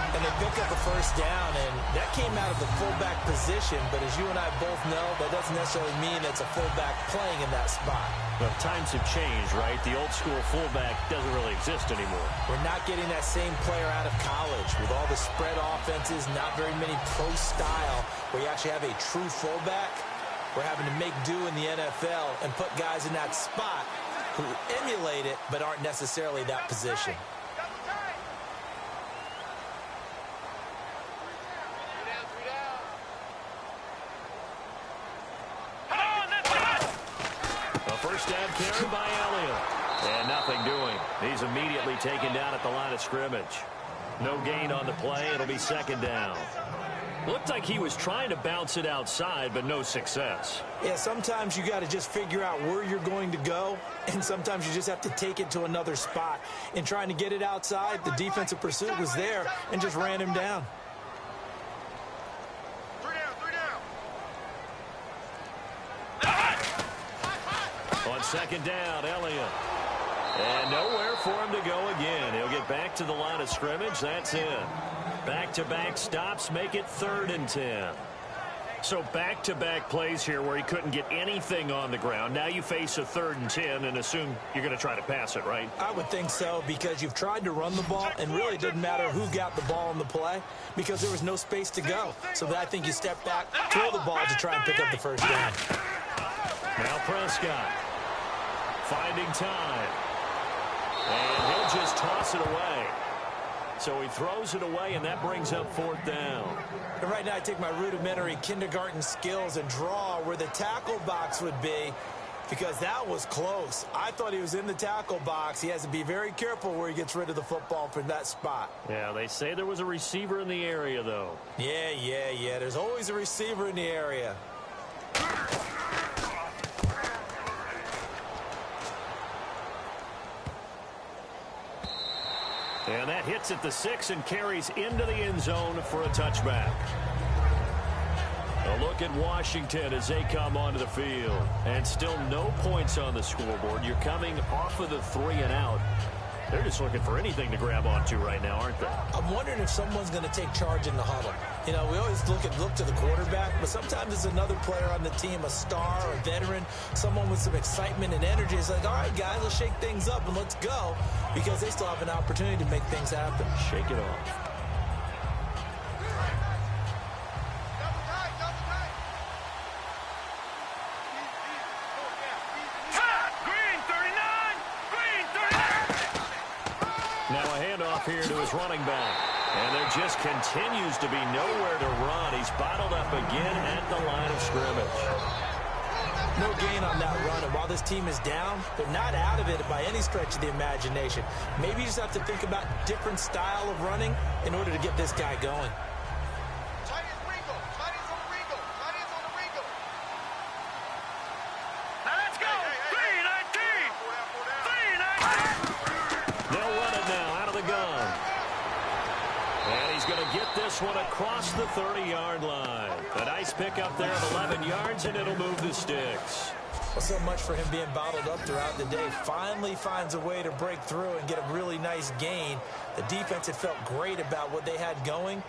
And they pick up a 1st down, and that came out of the fullback position. But as you and I both know, that doesn't necessarily mean it's a fullback playing in that spot. Well, times have changed, right? The old school fullback doesn't really exist anymore. We're not getting that same player out of college with all the spread offenses, not very many pro style where you actually have a true fullback. We're having to make do in the NFL and put guys in that spot who emulate it but aren't necessarily that position. first down carry by Elliott. And nothing doing. He's immediately taken down at the line of scrimmage. No gain on the play. It'll be second down. Looked like he was trying to bounce it outside, but no success. Yeah, sometimes you got to just figure out where you're going to go, and sometimes you just have to take it to another spot. In trying to get it outside, the defensive pursuit was there and just ran him down. On second down, Elliott. And nowhere for him to go again. He'll get back to the line of scrimmage. That's it. Back-to-back stops make it 3rd and 10. So back-to-back plays here where he couldn't get anything on the ground. Now you face a 3rd and 10 and assume you're going to try to pass it, right? I would think so, because you've tried to run the ball, and really it didn't matter who got the ball in the play because there was no space to go. So I think you step back, throw the ball to try and pick up the first down. Now Prescott finding time. And he'll just toss it away. So he throws it away, and that brings up 4th down. And right now I take my rudimentary kindergarten skills and draw where the tackle box would be, because that was close. I thought he was in the tackle box. He has to be very careful where he gets rid of the football from that spot. Yeah, they say there was a receiver in the area, though. Yeah. There's always a receiver in the area. And that hits at the 6 and carries into the end zone for a touchback. A look at Washington as they come onto the field. And still no points on the scoreboard. You're coming off of the 3 and out. They're just looking for anything to grab onto right now, aren't they? I'm wondering if someone's going to take charge in the huddle. You know, we always look to the quarterback, but sometimes it's another player on the team, a star, a veteran, someone with some excitement and energy. It's like, all right, guys, let's shake things up and let's go, because they still have an opportunity to make things happen. Shake it off. Here to his running back. And there just continues to be nowhere to run. He's bottled up again at the line of scrimmage. No gain on that run. And while this team is down, they're not out of it by any stretch of the imagination. Maybe you just have to think about different style of running in order to get this guy going. Now let's go. 3-19. They'll run it now out of the gun. And he's going to get this one across the 30-yard line. A nice pickup there of 11 yards, and it'll move the sticks. Well, so much for him being bottled up throughout the day. Finally finds a way to break through and get a really nice gain. The defense had felt great about what they had going.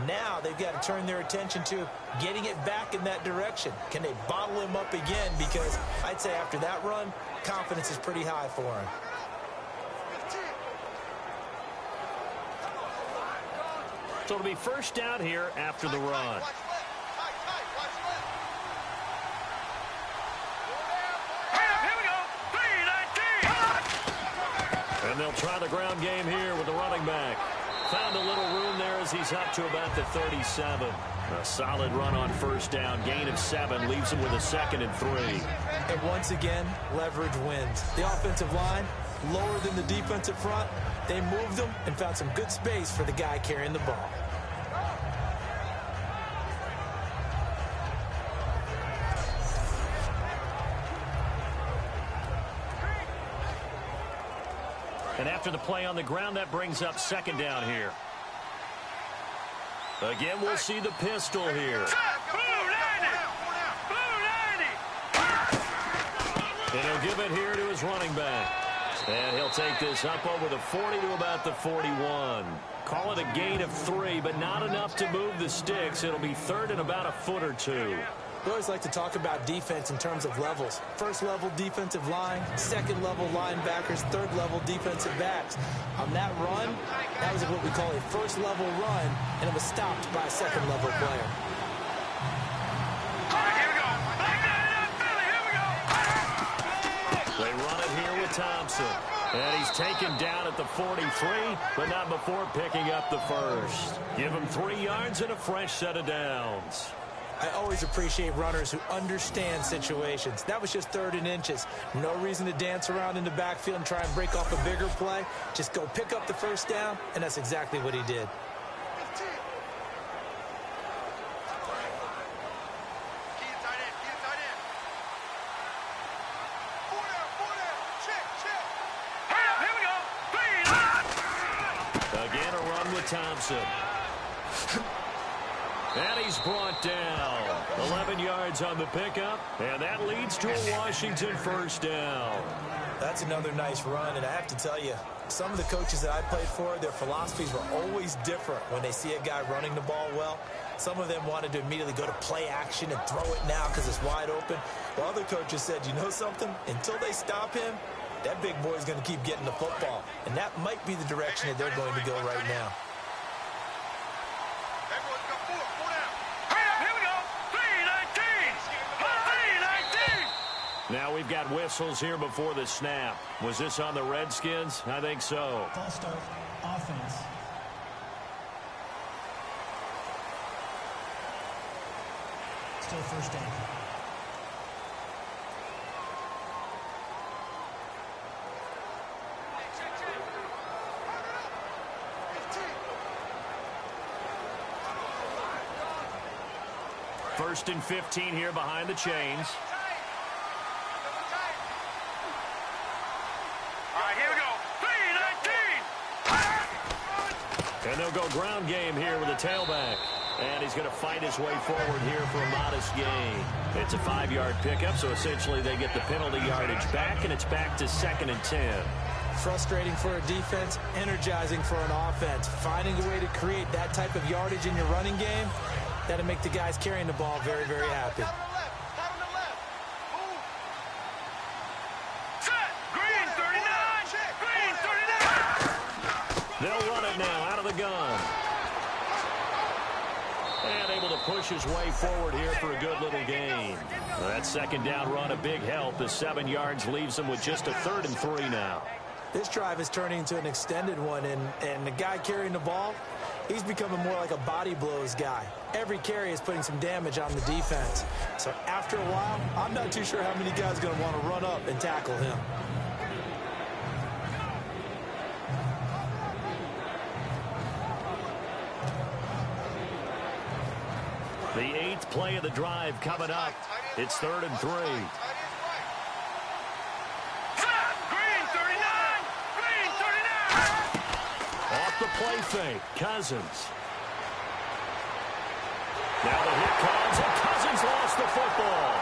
Now they've got to turn their attention to getting it back in that direction. Can they bottle him up again? Because I'd say after that run, confidence is pretty high for him. So it'll be first down here after the run. Here we go. 3-19. And they'll try the ground game here with the running back. Found a little room there as he's up to about the 37. A solid run on first down. Gain of 7 leaves him with a 2nd and 3. And once again, leverage wins. The offensive line, lower than the defensive front. They moved them and found some good space for the guy carrying the ball. And after the play on the ground, that brings up second down here. Again, we'll see the pistol here. And he'll give it here to his running back. And he'll take this up over the 40 to about the 41. Call it a gain of 3, but not enough to move the sticks. It'll be 3rd and about a foot or 2. We always like to talk about defense in terms of levels. First level defensive line, second level linebackers, third level defensive backs. On that run, that was what we call a first level run, and it was stopped by a second level player. All right, here we go. Philly, here we go. They run it here with Thompson. And he's taken down at the 43, but not before picking up the first. Give him 3 yards and a fresh set of downs. I always appreciate runners who understand situations. That was just 3rd and inches. No reason to dance around in the backfield and try and break off a bigger play. Just go pick up the first down, and that's exactly what he did. Again, a run with Thompson. And he's brought down. 11 yards on the pickup, and that leads to a Washington first down. That's another nice run, and I have to tell you, some of the coaches that I played for, their philosophies were always different when they see a guy running the ball well. Some of them wanted to immediately go to play action and throw it now because it's wide open. While other coaches said, you know something? Until they stop him, that big boy is going to keep getting the football. And that might be the direction that they're going to go right now. Now we've got whistles here before the snap. Was this on the Redskins? I think so. False start, offense. Still first down. First and 15 here behind the chains. And they'll go ground game here with a tailback. And he's going to fight his way forward here for a modest gain. It's a 5-yard pickup, so essentially they get the penalty yardage back, and it's back to 2nd and 10. Frustrating for a defense, energizing for an offense. Finding a way to create that type of yardage in your running game, that'll make the guys carrying the ball very, very happy. They'll run it now out of the gun. And able to push his way forward here for a good little gain. That second down run a big help. The 7 yards leaves them with just a 3rd and 3 now. This drive is turning into an extended one, and the guy carrying the ball, he's becoming more like a body blows guy. Every carry is putting some damage on the defense. So after a while, I'm not too sure how many guys are going to want to run up and tackle him. The 8th play of the drive coming up. It's 3rd and 3. Off the play fake, Cousins. Now the hit comes, and Cousins lost the football.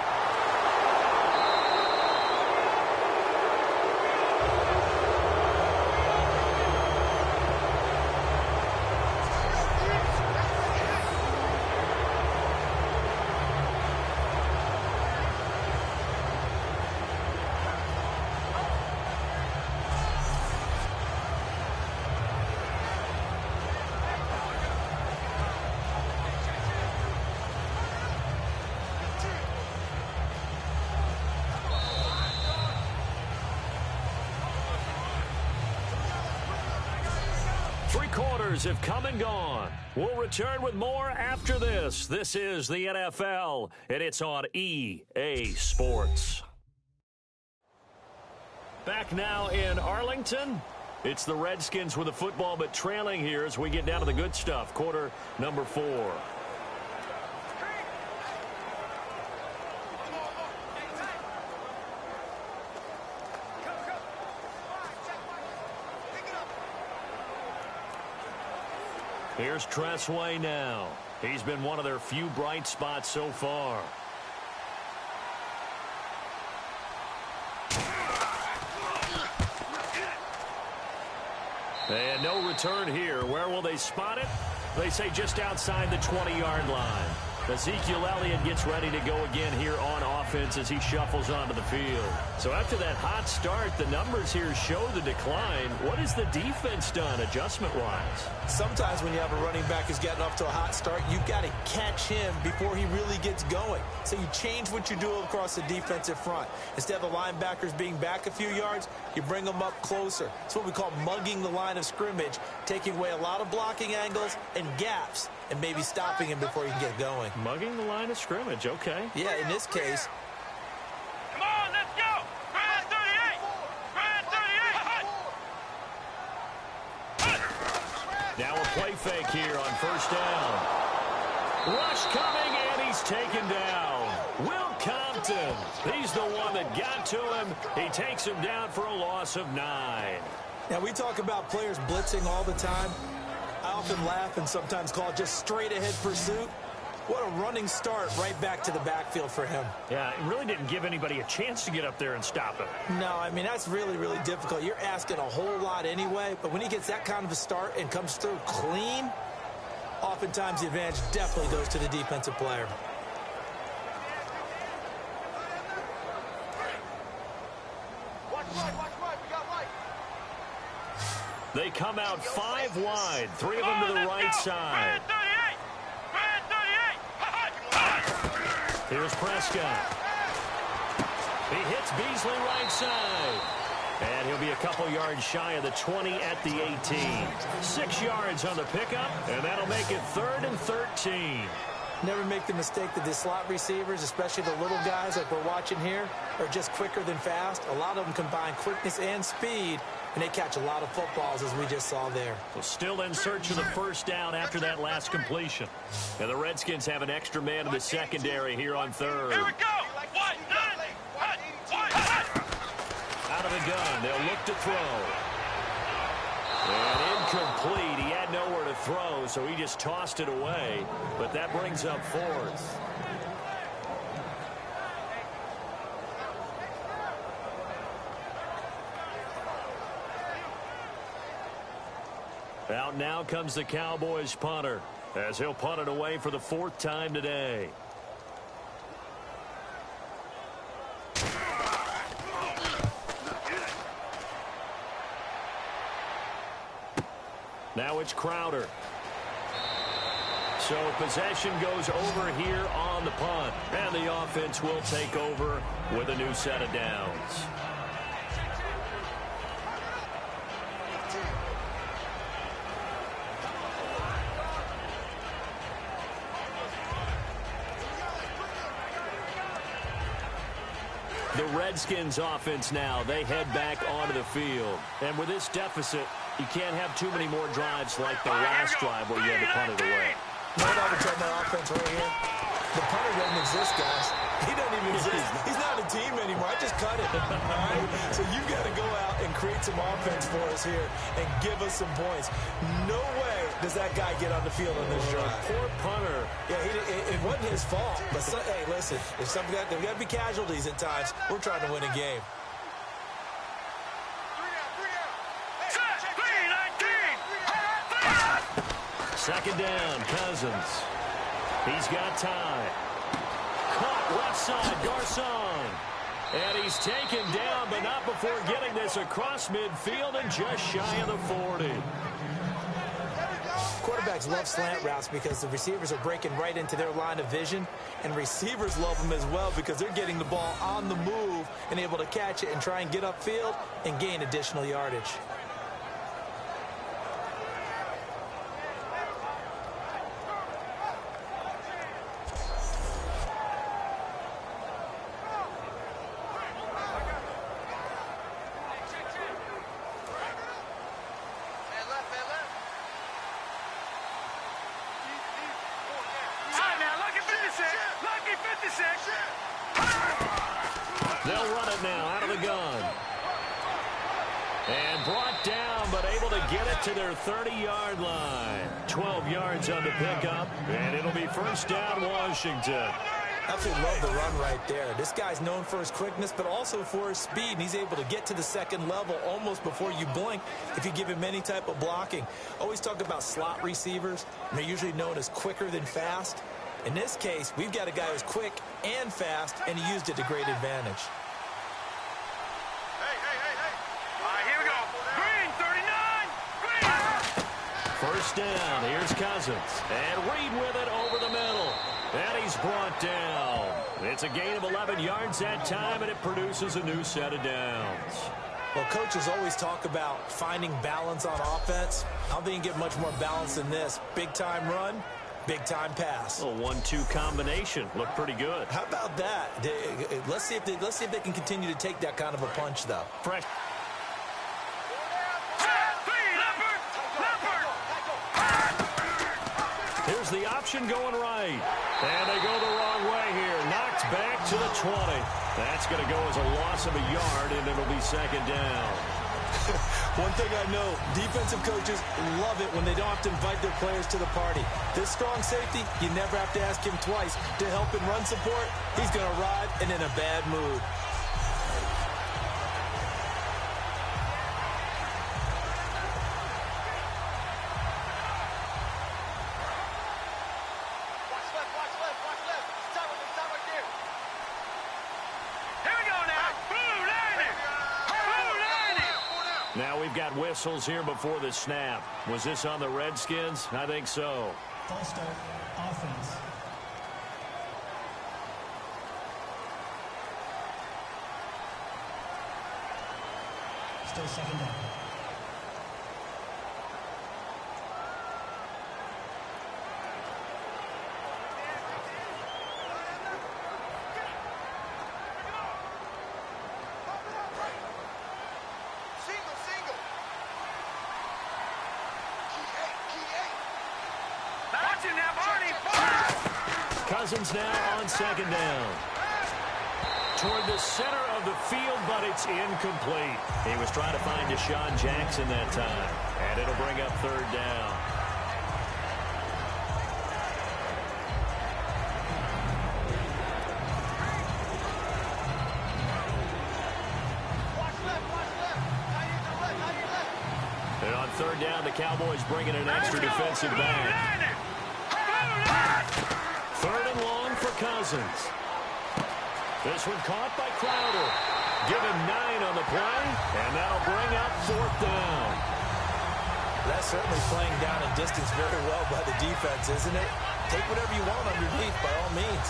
Quarters have come and gone. We'll return with more after this. This is the NFL, and it's on EA Sports. Back now in Arlington. It's the Redskins with the football, but trailing here as we get down to the good stuff. Quarter number 4. Here's Tressway now. He's been one of their few bright spots so far. And no return here. Where will they spot it? They say just outside the 20-yard line. Ezekiel Elliott gets ready to go again here on offense as he shuffles onto the field. So after that hot start, the numbers here show the decline. What has the defense done adjustment-wise? Sometimes when you have a running back who's getting off to a hot start, you've got to catch him before he really gets going. So you change what you do across the defensive front. Instead of the linebackers being back a few yards, you bring them up closer. It's what we call mugging the line of scrimmage, taking away a lot of blocking angles and gaps and maybe stopping him before he can get going. Mugging the line of scrimmage, okay. Yeah, in this case. Come on, let's go. Grand 38. Grand 38. Now a play fake here on first down. Rush coming, and he's taken down. Will Compton, he's the one that got to him. He takes him down for a loss of 9. Now, we talk about players blitzing all the time. I often laugh and sometimes call it just straight-ahead pursuit. What a running start right back to the backfield for him. Yeah, it really didn't give anybody a chance to get up there and stop him. No, I mean, that's really, really difficult. You're asking a whole lot anyway, but when he gets that kind of a start and comes through clean, oftentimes the advantage definitely goes to the defensive player. They come out 5 wide, 3 of them to the right side. Here's Prescott. He hits Beasley right side. And he'll be a couple yards shy of the 20 at the 18. 6 yards on the pickup, and that'll make it 3rd and 13. Never make the mistake that the slot receivers, especially the little guys like we're watching here, are just quicker than fast. A lot of them combine quickness and speed, and they catch a lot of footballs, as we just saw there. So still in search of the first down after that last completion. And the Redskins have an extra man in the secondary here on 3rd. Here we go. Out of the gun, they'll look to throw. And incomplete. He had nowhere to throw, so he just tossed it away. But that brings up 4th. Out now comes the Cowboys punter, as he'll punt it away for the 4th time today. Now it's Crowder. So possession goes over here on the punt. And the offense will take over with a new set of downs. The Redskins offense now, they head back onto the field. And with this deficit, you can't have too many more drives like the last drive where you had to punt it away. You know what I would tell my offense right here? The punter doesn't exist, guys. He doesn't even exist. He's not a team anymore. I just cut it. All right? So you've got to go out and create some offense for us here and give us some points. No way does that guy get on the field on this drive. Poor punter. Yeah, it wasn't his fault. But, hey, listen, there's got to be casualties at times. We're trying to win a game. Second down, Cousins. He's got time. Caught left side, Garcon. And he's taken down, but not before getting this across midfield and just shy of the 40. Quarterbacks love slant routes because the receivers are breaking right into their line of vision, and receivers love them as well because they're getting the ball on the move and able to catch it and try and get upfield and gain additional yardage. They'll run it now out of the gun. And brought down, but able to get it to their 30-yard line. 12 yards on the pickup, and it'll be first down, Washington. Absolutely love the run right there. This guy's known for his quickness, but also for his speed, and he's able to get to the second level almost before you blink if you give him any type of blocking. Always talk about slot receivers, and they're usually known as quicker than fast. In this case, we've got a guy who's quick and fast, and he used it to great advantage. Here we go. Green, 39. Green. First down. Here's Cousins. And Reed with it over the middle. And he's brought down. It's a gain of 11 yards that time, and it produces a new set of downs. Well, coaches always talk about finding balance on offense. I don't think you can get much more balance than this. Big-time run, Big-time pass. A 1-2 combination. Looked pretty good. How about that? Let's see if they can continue to take that kind of a punch, though. Fresh. Here's the option going right. And they go the wrong way here. Knocked back to the 20. That's going to go as a loss of a yard, and it'll be second down. One thing I know, defensive coaches love it when they don't have to invite their players to the party. This strong safety, you never have to ask him twice to help in run support. He's going to arrive and in a bad mood. Now we've got whistles here before the snap. Was this on the Redskins? I think so. False start, offense. Still second down. Cousins now on second down. Toward the center of the field, but it's incomplete. He was trying to find Deshaun Jackson that time, and it'll bring up third down. And on third down, the Cowboys bringing an extra defensive back. Third and long for Cousins. This one caught by Crowder. Give him 9 on the play, and that'll bring up fourth down. That's certainly playing down in distance very well by the defense, isn't it? Take whatever you want underneath by all means.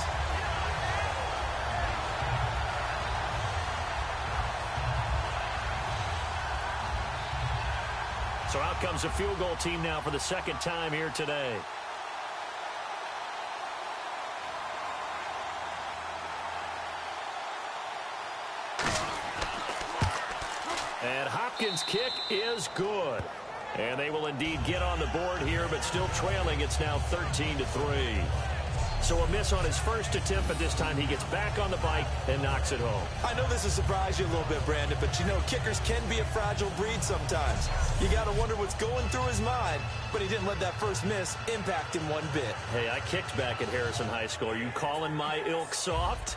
So out comes a field goal team now for the second time here today. And Hopkins' kick is good. And they will indeed get on the board here, but still trailing. It's now 13-3. So a miss on his first attempt, but this time he gets back on the bike and knocks it home. I know this will surprise you a little bit, Brandon, but you know kickers can be a fragile breed sometimes. You got to wonder what's going through his mind, but he didn't let that first miss impact him one bit. Hey, I kicked back at Harrison High School. Are you calling my ilk soft?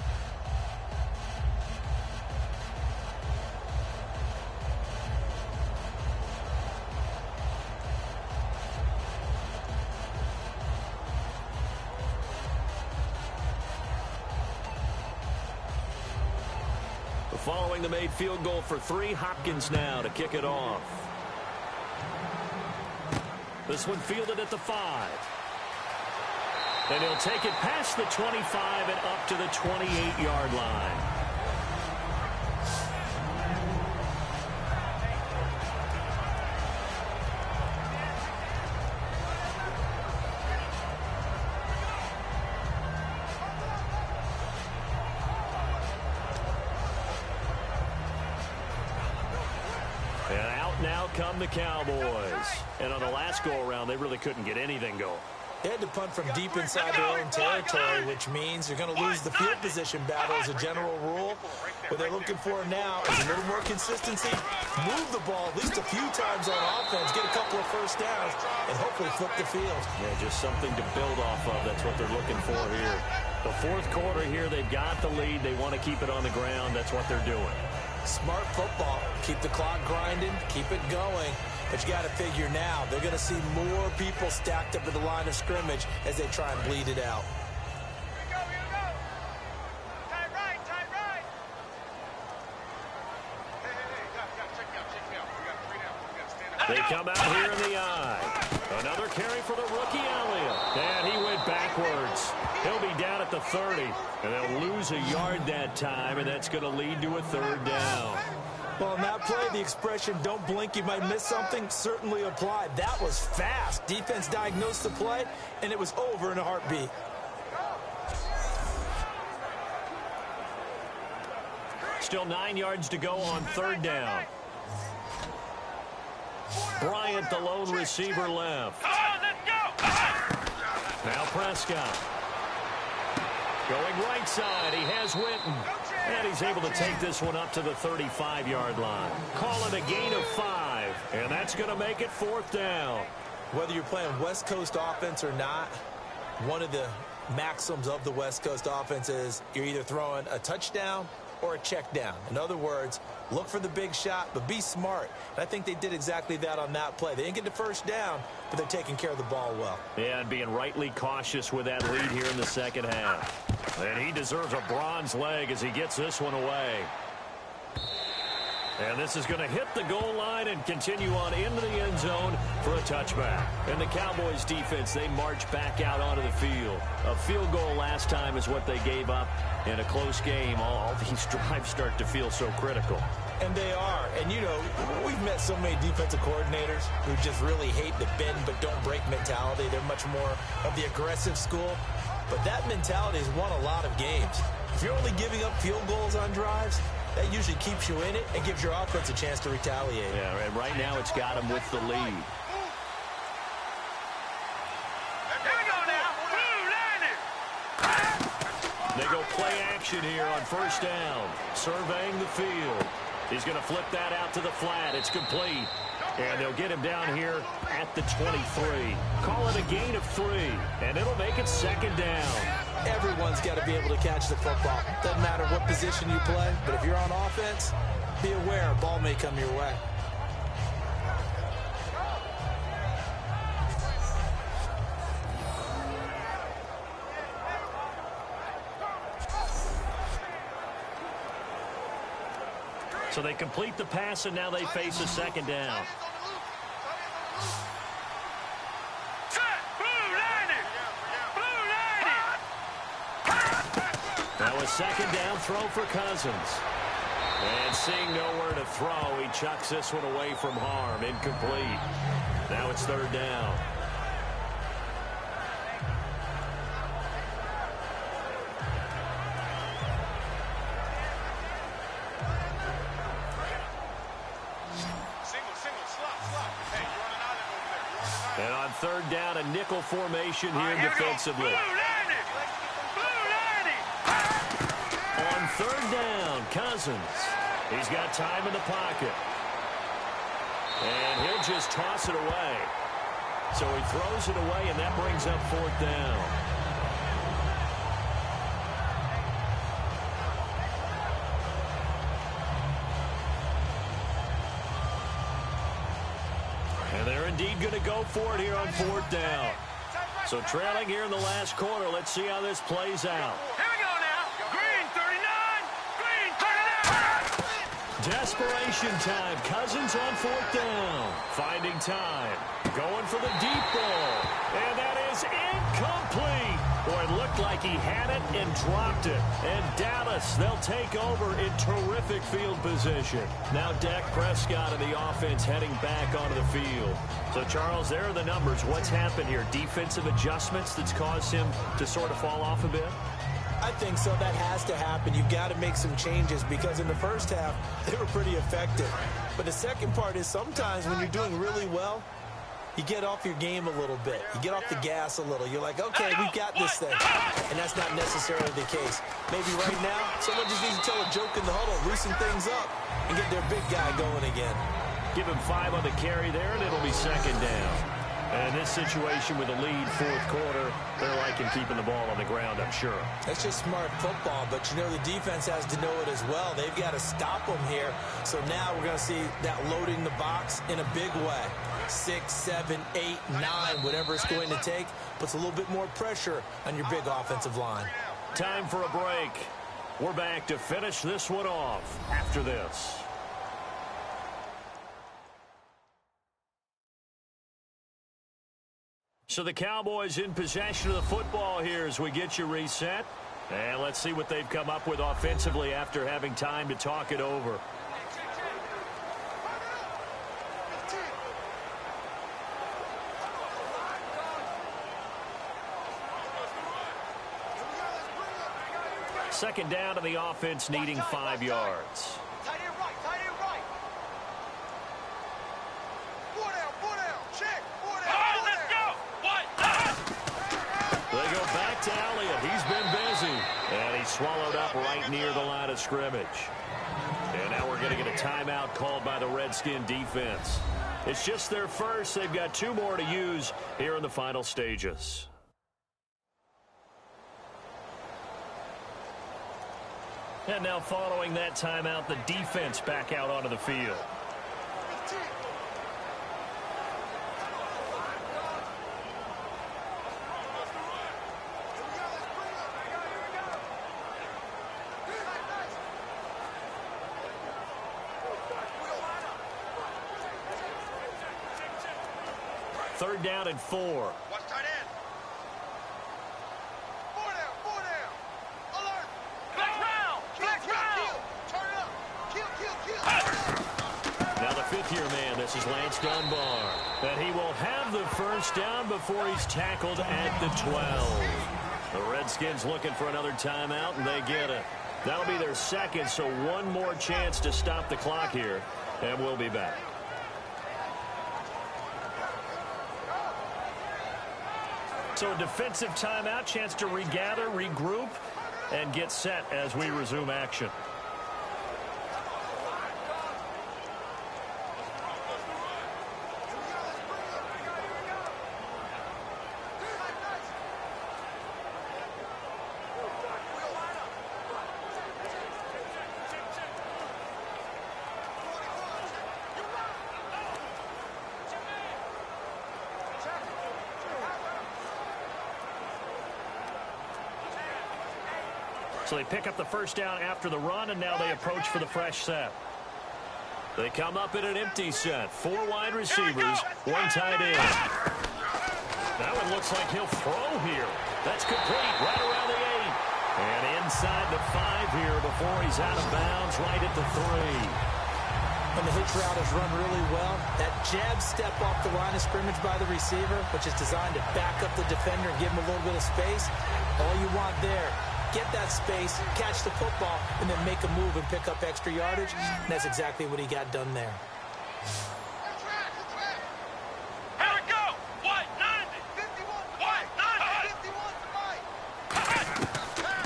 Following the made field goal for 3, Hopkins now to kick it off. This one fielded at the 5. And he'll take it past the 25 and up to the 28-yard line. Now come the Cowboys. And on the last go-around, they really couldn't get anything going. They had to punt from deep inside their own territory, which means you're going to lose the field position battle as a general rule. What they're looking for now is a little more consistency, move the ball at least a few times on offense, get a couple of first downs, and hopefully flip the field. Yeah, just something to build off of. That's what they're looking for here. The fourth quarter here, they've got the lead. They want to keep it on the ground. That's what they're doing. Smart football. Keep the clock grinding, keep it going. But you got to figure now, they're going to see more people stacked up at the line of scrimmage as they try and bleed it out. Here you go. Tight right. Check me out. We got 3 down. We got to stand up. They come out here in the eye. Another carry for the rookie Elliott. And he went backwards. He'll be down at the 30. And they'll lose a yard that time, and that's going to lead to a third down. Well, on that play, the expression, don't blink, you might miss something, certainly applied. That was fast. Defense diagnosed the play, and it was over in a heartbeat. Still 9 yards to go on third down. Bryant, the lone receiver, left. Let's go! Now Prescott. Going right side, he has Witten. And he's able to take this one up to the 35-yard line. Call it a gain of 5, and that's going to make it fourth down. Whether you're playing West Coast offense or not, one of the maxims of the West Coast offense is you're either throwing a touchdown or a check down. In other words, look for the big shot, but be smart. And I think they did exactly that on that play. They didn't get the first down, but they're taking care of the ball well. Yeah, and being rightly cautious with that lead here in the second half. And he deserves a bronze leg as he gets this one away. And this is going to hit the goal line and continue on into the end zone for a touchback. And the Cowboys defense, they march back out onto the field. A field goal last time is what they gave up in a close game. All these drives start to feel so critical. And they are. And, you know, we've met so many defensive coordinators who just really hate the bend but don't break mentality. They're much more of the aggressive school. But that mentality has won a lot of games. If you're only giving up field goals on drives, that usually keeps you in it and gives your offense a chance to retaliate. Yeah, and right now it's got him with the lead. Here we go now. Blue line it. They go play action here on first down. Surveying the field. He's going to flip that out to the flat. It's complete. And they'll get him down here at the 23. Call it a gain of 3. And it'll make it second down. Everyone's got to be able to catch the football. Doesn't matter what position you play, but if you're on offense, be aware a ball may come your way. So they complete the pass, and now they face a second down. Now a second down throw for Cousins. And seeing nowhere to throw, he chucks this one away from harm. Incomplete. Now it's third down. And on third down, a nickel formation here defensively. On third down, Cousins. He's got time in the pocket. And he'll just toss it away. So he throws it away, and that brings up fourth down. And they're indeed going to go for it here on fourth down. So trailing here in the last quarter. Let's see how this plays out. Here we go now. Green 39. Green 39. Desperation time. Cousins on fourth down. Finding time. Going for the deep ball. And that is incomplete. Boy, it looked like he had it and dropped it. And Dallas, they'll take over in terrific field position. Now Dak Prescott and the offense heading back onto the field. So, Charles, there are the numbers. What's happened here? Defensive adjustments that's caused him to sort of fall off a bit? I think so. That has to happen. You've got to make some changes because in the first half, they were pretty effective. But the second part is sometimes when you're doing really well, you get off your game a little bit. You get off the gas a little. You're like, okay, we've got this thing. And that's not necessarily the case. Maybe right now, someone just needs to tell a joke in the huddle, loosen things up, and get their big guy going again. Give him 5 on the carry there, and it'll be second down. And in this situation with a lead fourth quarter, they're liking keeping the ball on the ground, I'm sure. That's just smart football, but you know the defense has to know it as well. They've got to stop them here. So now we're going to see that loading the box in a big way. 6, 7, 8, 9, whatever it's going to take, puts a little bit more pressure on your big offensive line. Time for a break. We're back to finish this one off after this. So the Cowboys in possession of the football here as we get you reset. And let's see what they've come up with offensively after having time to talk it over. second down and the offense needing 5 yards. Tight end right, tight end right. 4 down, check, 4 down, Come on, let's go. What? They go back to Elliott. He's been busy. And he's swallowed up right near the line of scrimmage. And now we're going to get a timeout called by the Redskin defense. It's just their first. They've got 2 more to use here in the final stages. And now following that timeout, the defense back out onto the field. Third down and 4. Watch tight end. 4 down. Alert. Flex round. Flex round. Turn it up. Kill. Now the 5th-year man, this is Lance Dunbar. And he will have the first down before he's tackled at the 12. The Redskins looking for another timeout, and they get it. That'll be their second, so one more chance to stop the clock here, and we'll be back. So a defensive timeout, chance to regather, regroup, and get set as we resume action. So they pick up the first down after the run, and now they approach for the fresh set. They come up in an empty set. 4 wide receivers, 1 tight end. That one looks like he'll throw here. That's complete right around the 8. And inside the 5 here before he's out of bounds right at the 3. And the hitch route is run really well. That jab step off the line of scrimmage by the receiver, which is designed to back up the defender and give him a little bit of space. All you want there, get that space, catch the football, and then make a move and pick up extra yardage. And that's exactly what he got done there. Here we go. What? 90. 51. What? 90.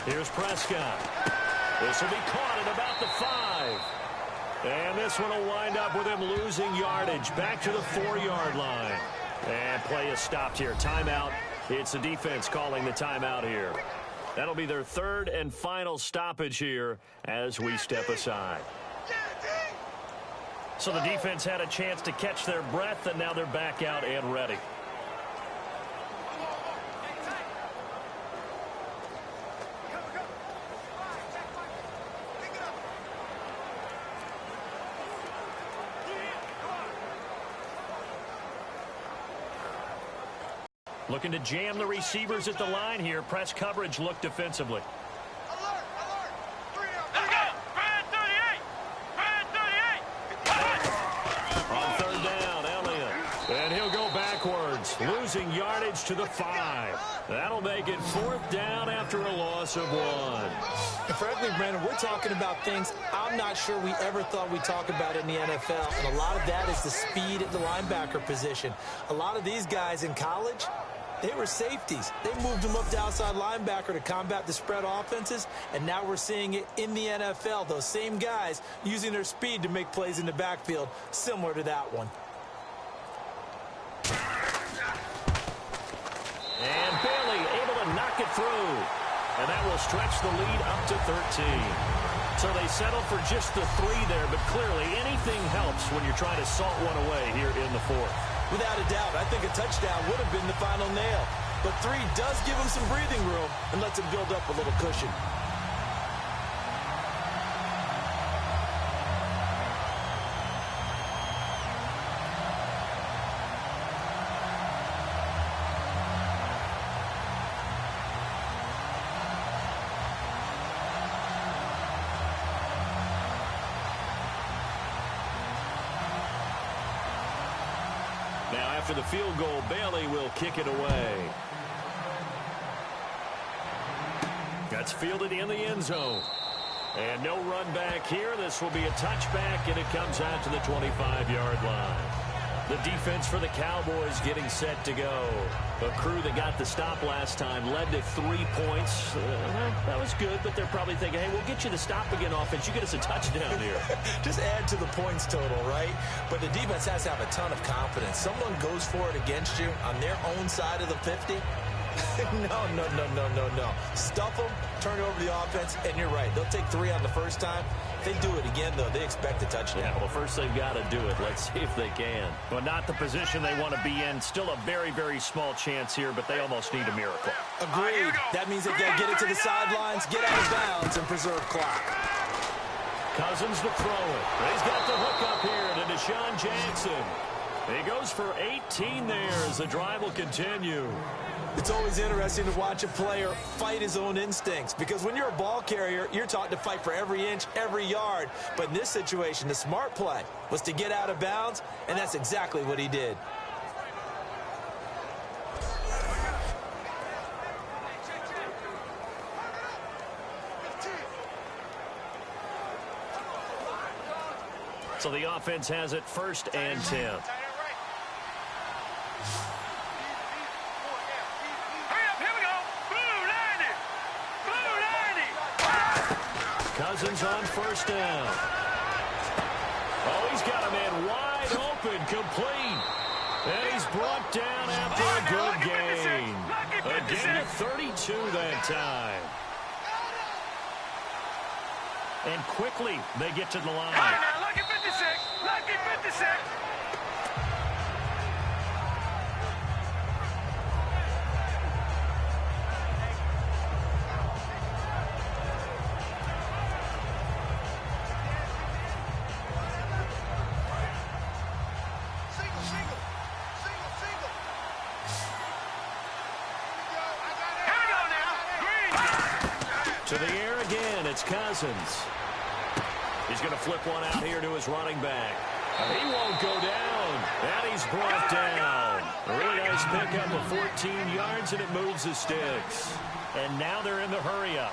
51. Here's Prescott. This will be caught at about the 5. And this one will wind up with him losing yardage back to the 4-yard line. And play is stopped here. Timeout. It's the defense calling the timeout here. That'll be their 3rd and final stoppage here as we step aside. So the defense had a chance to catch their breath, and now they're back out and ready. Looking to jam the receivers at the line here. Press coverage look defensively. Alert. 3 down. Let's go. Brad 38. Brad 38. On 3rd down, Elliott. And he'll go backwards, losing yardage to the 5. That'll make it 4th down after a loss of 1. And frankly, Brandon, we're talking about things I'm not sure we ever thought we'd talk about in the NFL. And a lot of that is the speed at the linebacker position. A lot of these guys in college, they were safeties. They moved them up to outside linebacker to combat the spread offenses, and now we're seeing it in the NFL. Those same guys using their speed to make plays in the backfield, similar to that one. And Bailey able to knock it through. And that will stretch the lead up to 13. So they settle for just the 3 there, but clearly anything helps when you're trying to salt one away here in the 4th. Without a doubt, I think a touchdown would have been the final nail. But 3 does give him some breathing room and lets him build up a little cushion. Now after the field goal, Bailey will kick it away. That's fielded in the end zone. And no run back here. This will be a touchback, and it comes out to the 25-yard line. The defense for the Cowboys getting set to go. A crew that got the stop last time led to 3 points. That was good, but they're probably thinking, hey, we'll get you the stop again offense. You get us a touchdown here. Just add to the points total, right? But the defense has to have a ton of confidence. Someone goes for it against you on their own side of the 50. No. Stuff them, turn it over to the offense, and you're right. They'll take 3 on the first time. If they do it again, though, they expect a touchdown. Yeah, well, first they've got to do it. Let's see if they can. Well, not the position they want to be in. Still a very, very small chance here, but they almost need a miracle. Agreed. That means they've got to get it to the sidelines, get out of bounds, and preserve clock. Cousins to throw it. He's got the hook up here to Deshaun Jackson. He goes for 18 there as the drive will continue. It's always interesting to watch a player fight his own instincts, because when you're a ball carrier, you're taught to fight for every inch, every yard. But in this situation, the smart play was to get out of bounds, and that's exactly what he did. So the offense has it 1st and 10. Cousins on 1st down. Oh, he's got a man wide open, complete. And he's brought down after a good gain. Again at 32 that time. And quickly they get to the line. Lucky 56. Lucky 56. To the air again, it's Cousins. He's going to flip one out here to his running back. He won't go down. And he's brought down. A really nice pickup of 14 yards, and it moves the sticks. And now they're in the hurry-up.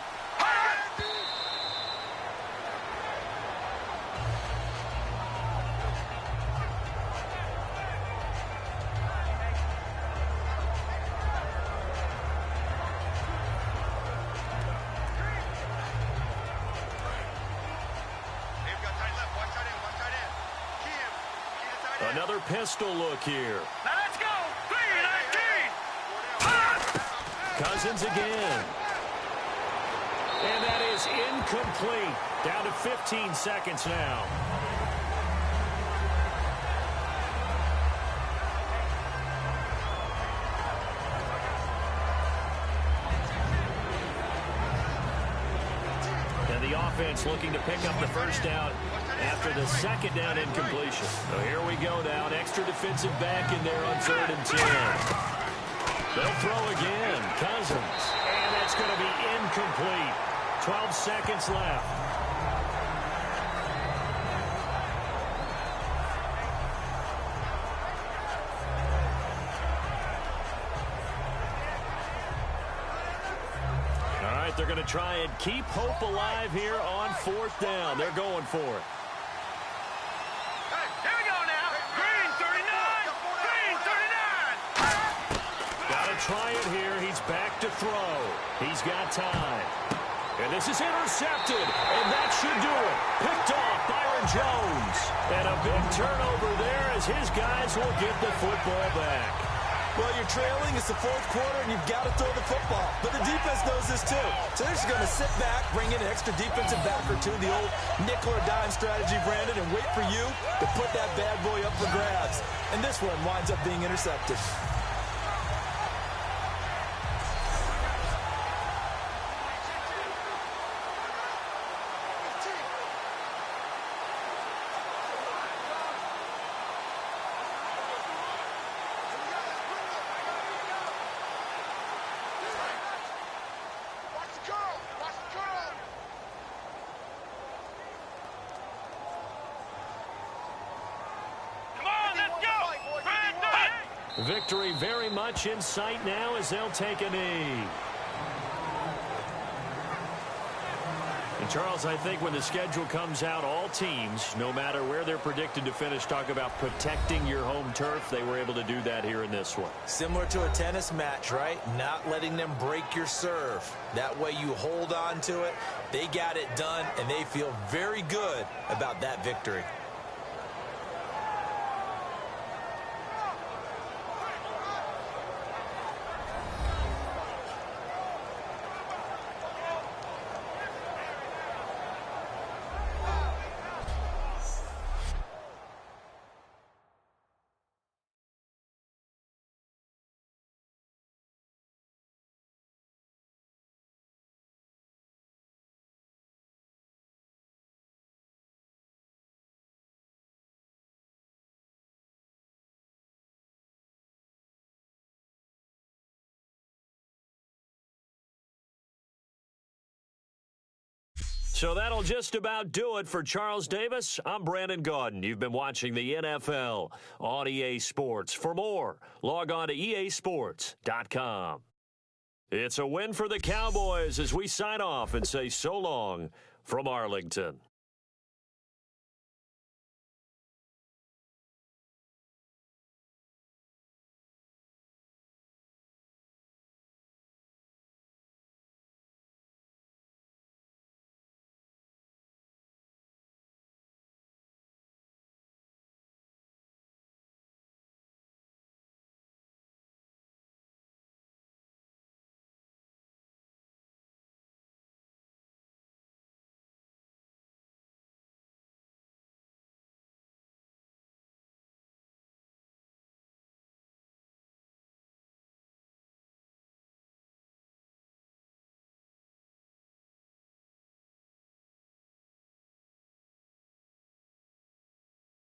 Another pistol look here. Now let's go. 3-19. Cousins again. And that is incomplete. Down to 15 seconds now. And the offense looking to pick up the 1st down after the 2nd down incompletion. So here we go now. An extra defensive back in there on 3rd and 10. They'll throw again. Cousins. And that's going to be incomplete. 12 seconds left. All right, they're going to try and keep hope alive here on 4th down. They're going for it. Here we go now. Green 39. Green 39. Got to try it here. He's back to throw. He's got time. And this is intercepted. And that should do it. Picked off Byron Jones. And a big turnover there as his guys will get the football back. Well, you're trailing. It's the 4th quarter, and you've got to throw the football. But the defense knows this, too. So they're just going to sit back, bring in an extra defensive back or two, the old nickel or dime strategy, Brandon, and wait for you to put that bad boy up for grabs. And this one winds up being intercepted. Victory very much in sight now as they'll take a knee. Charles, I think when the schedule comes out, all teams, no matter where they're predicted to finish, talk about protecting your home turf. They were able to do that here in this one. Similar to a tennis match, right? Not letting them break your serve. That way you hold on to it. They got it done, and they feel very good about that victory. So that'll just about do it for Charles Davis. I'm Brandon Gaudin. You've been watching the NFL on EA Sports. For more, log on to easports.com. It's a win for the Cowboys as we sign off and say so long from Arlington.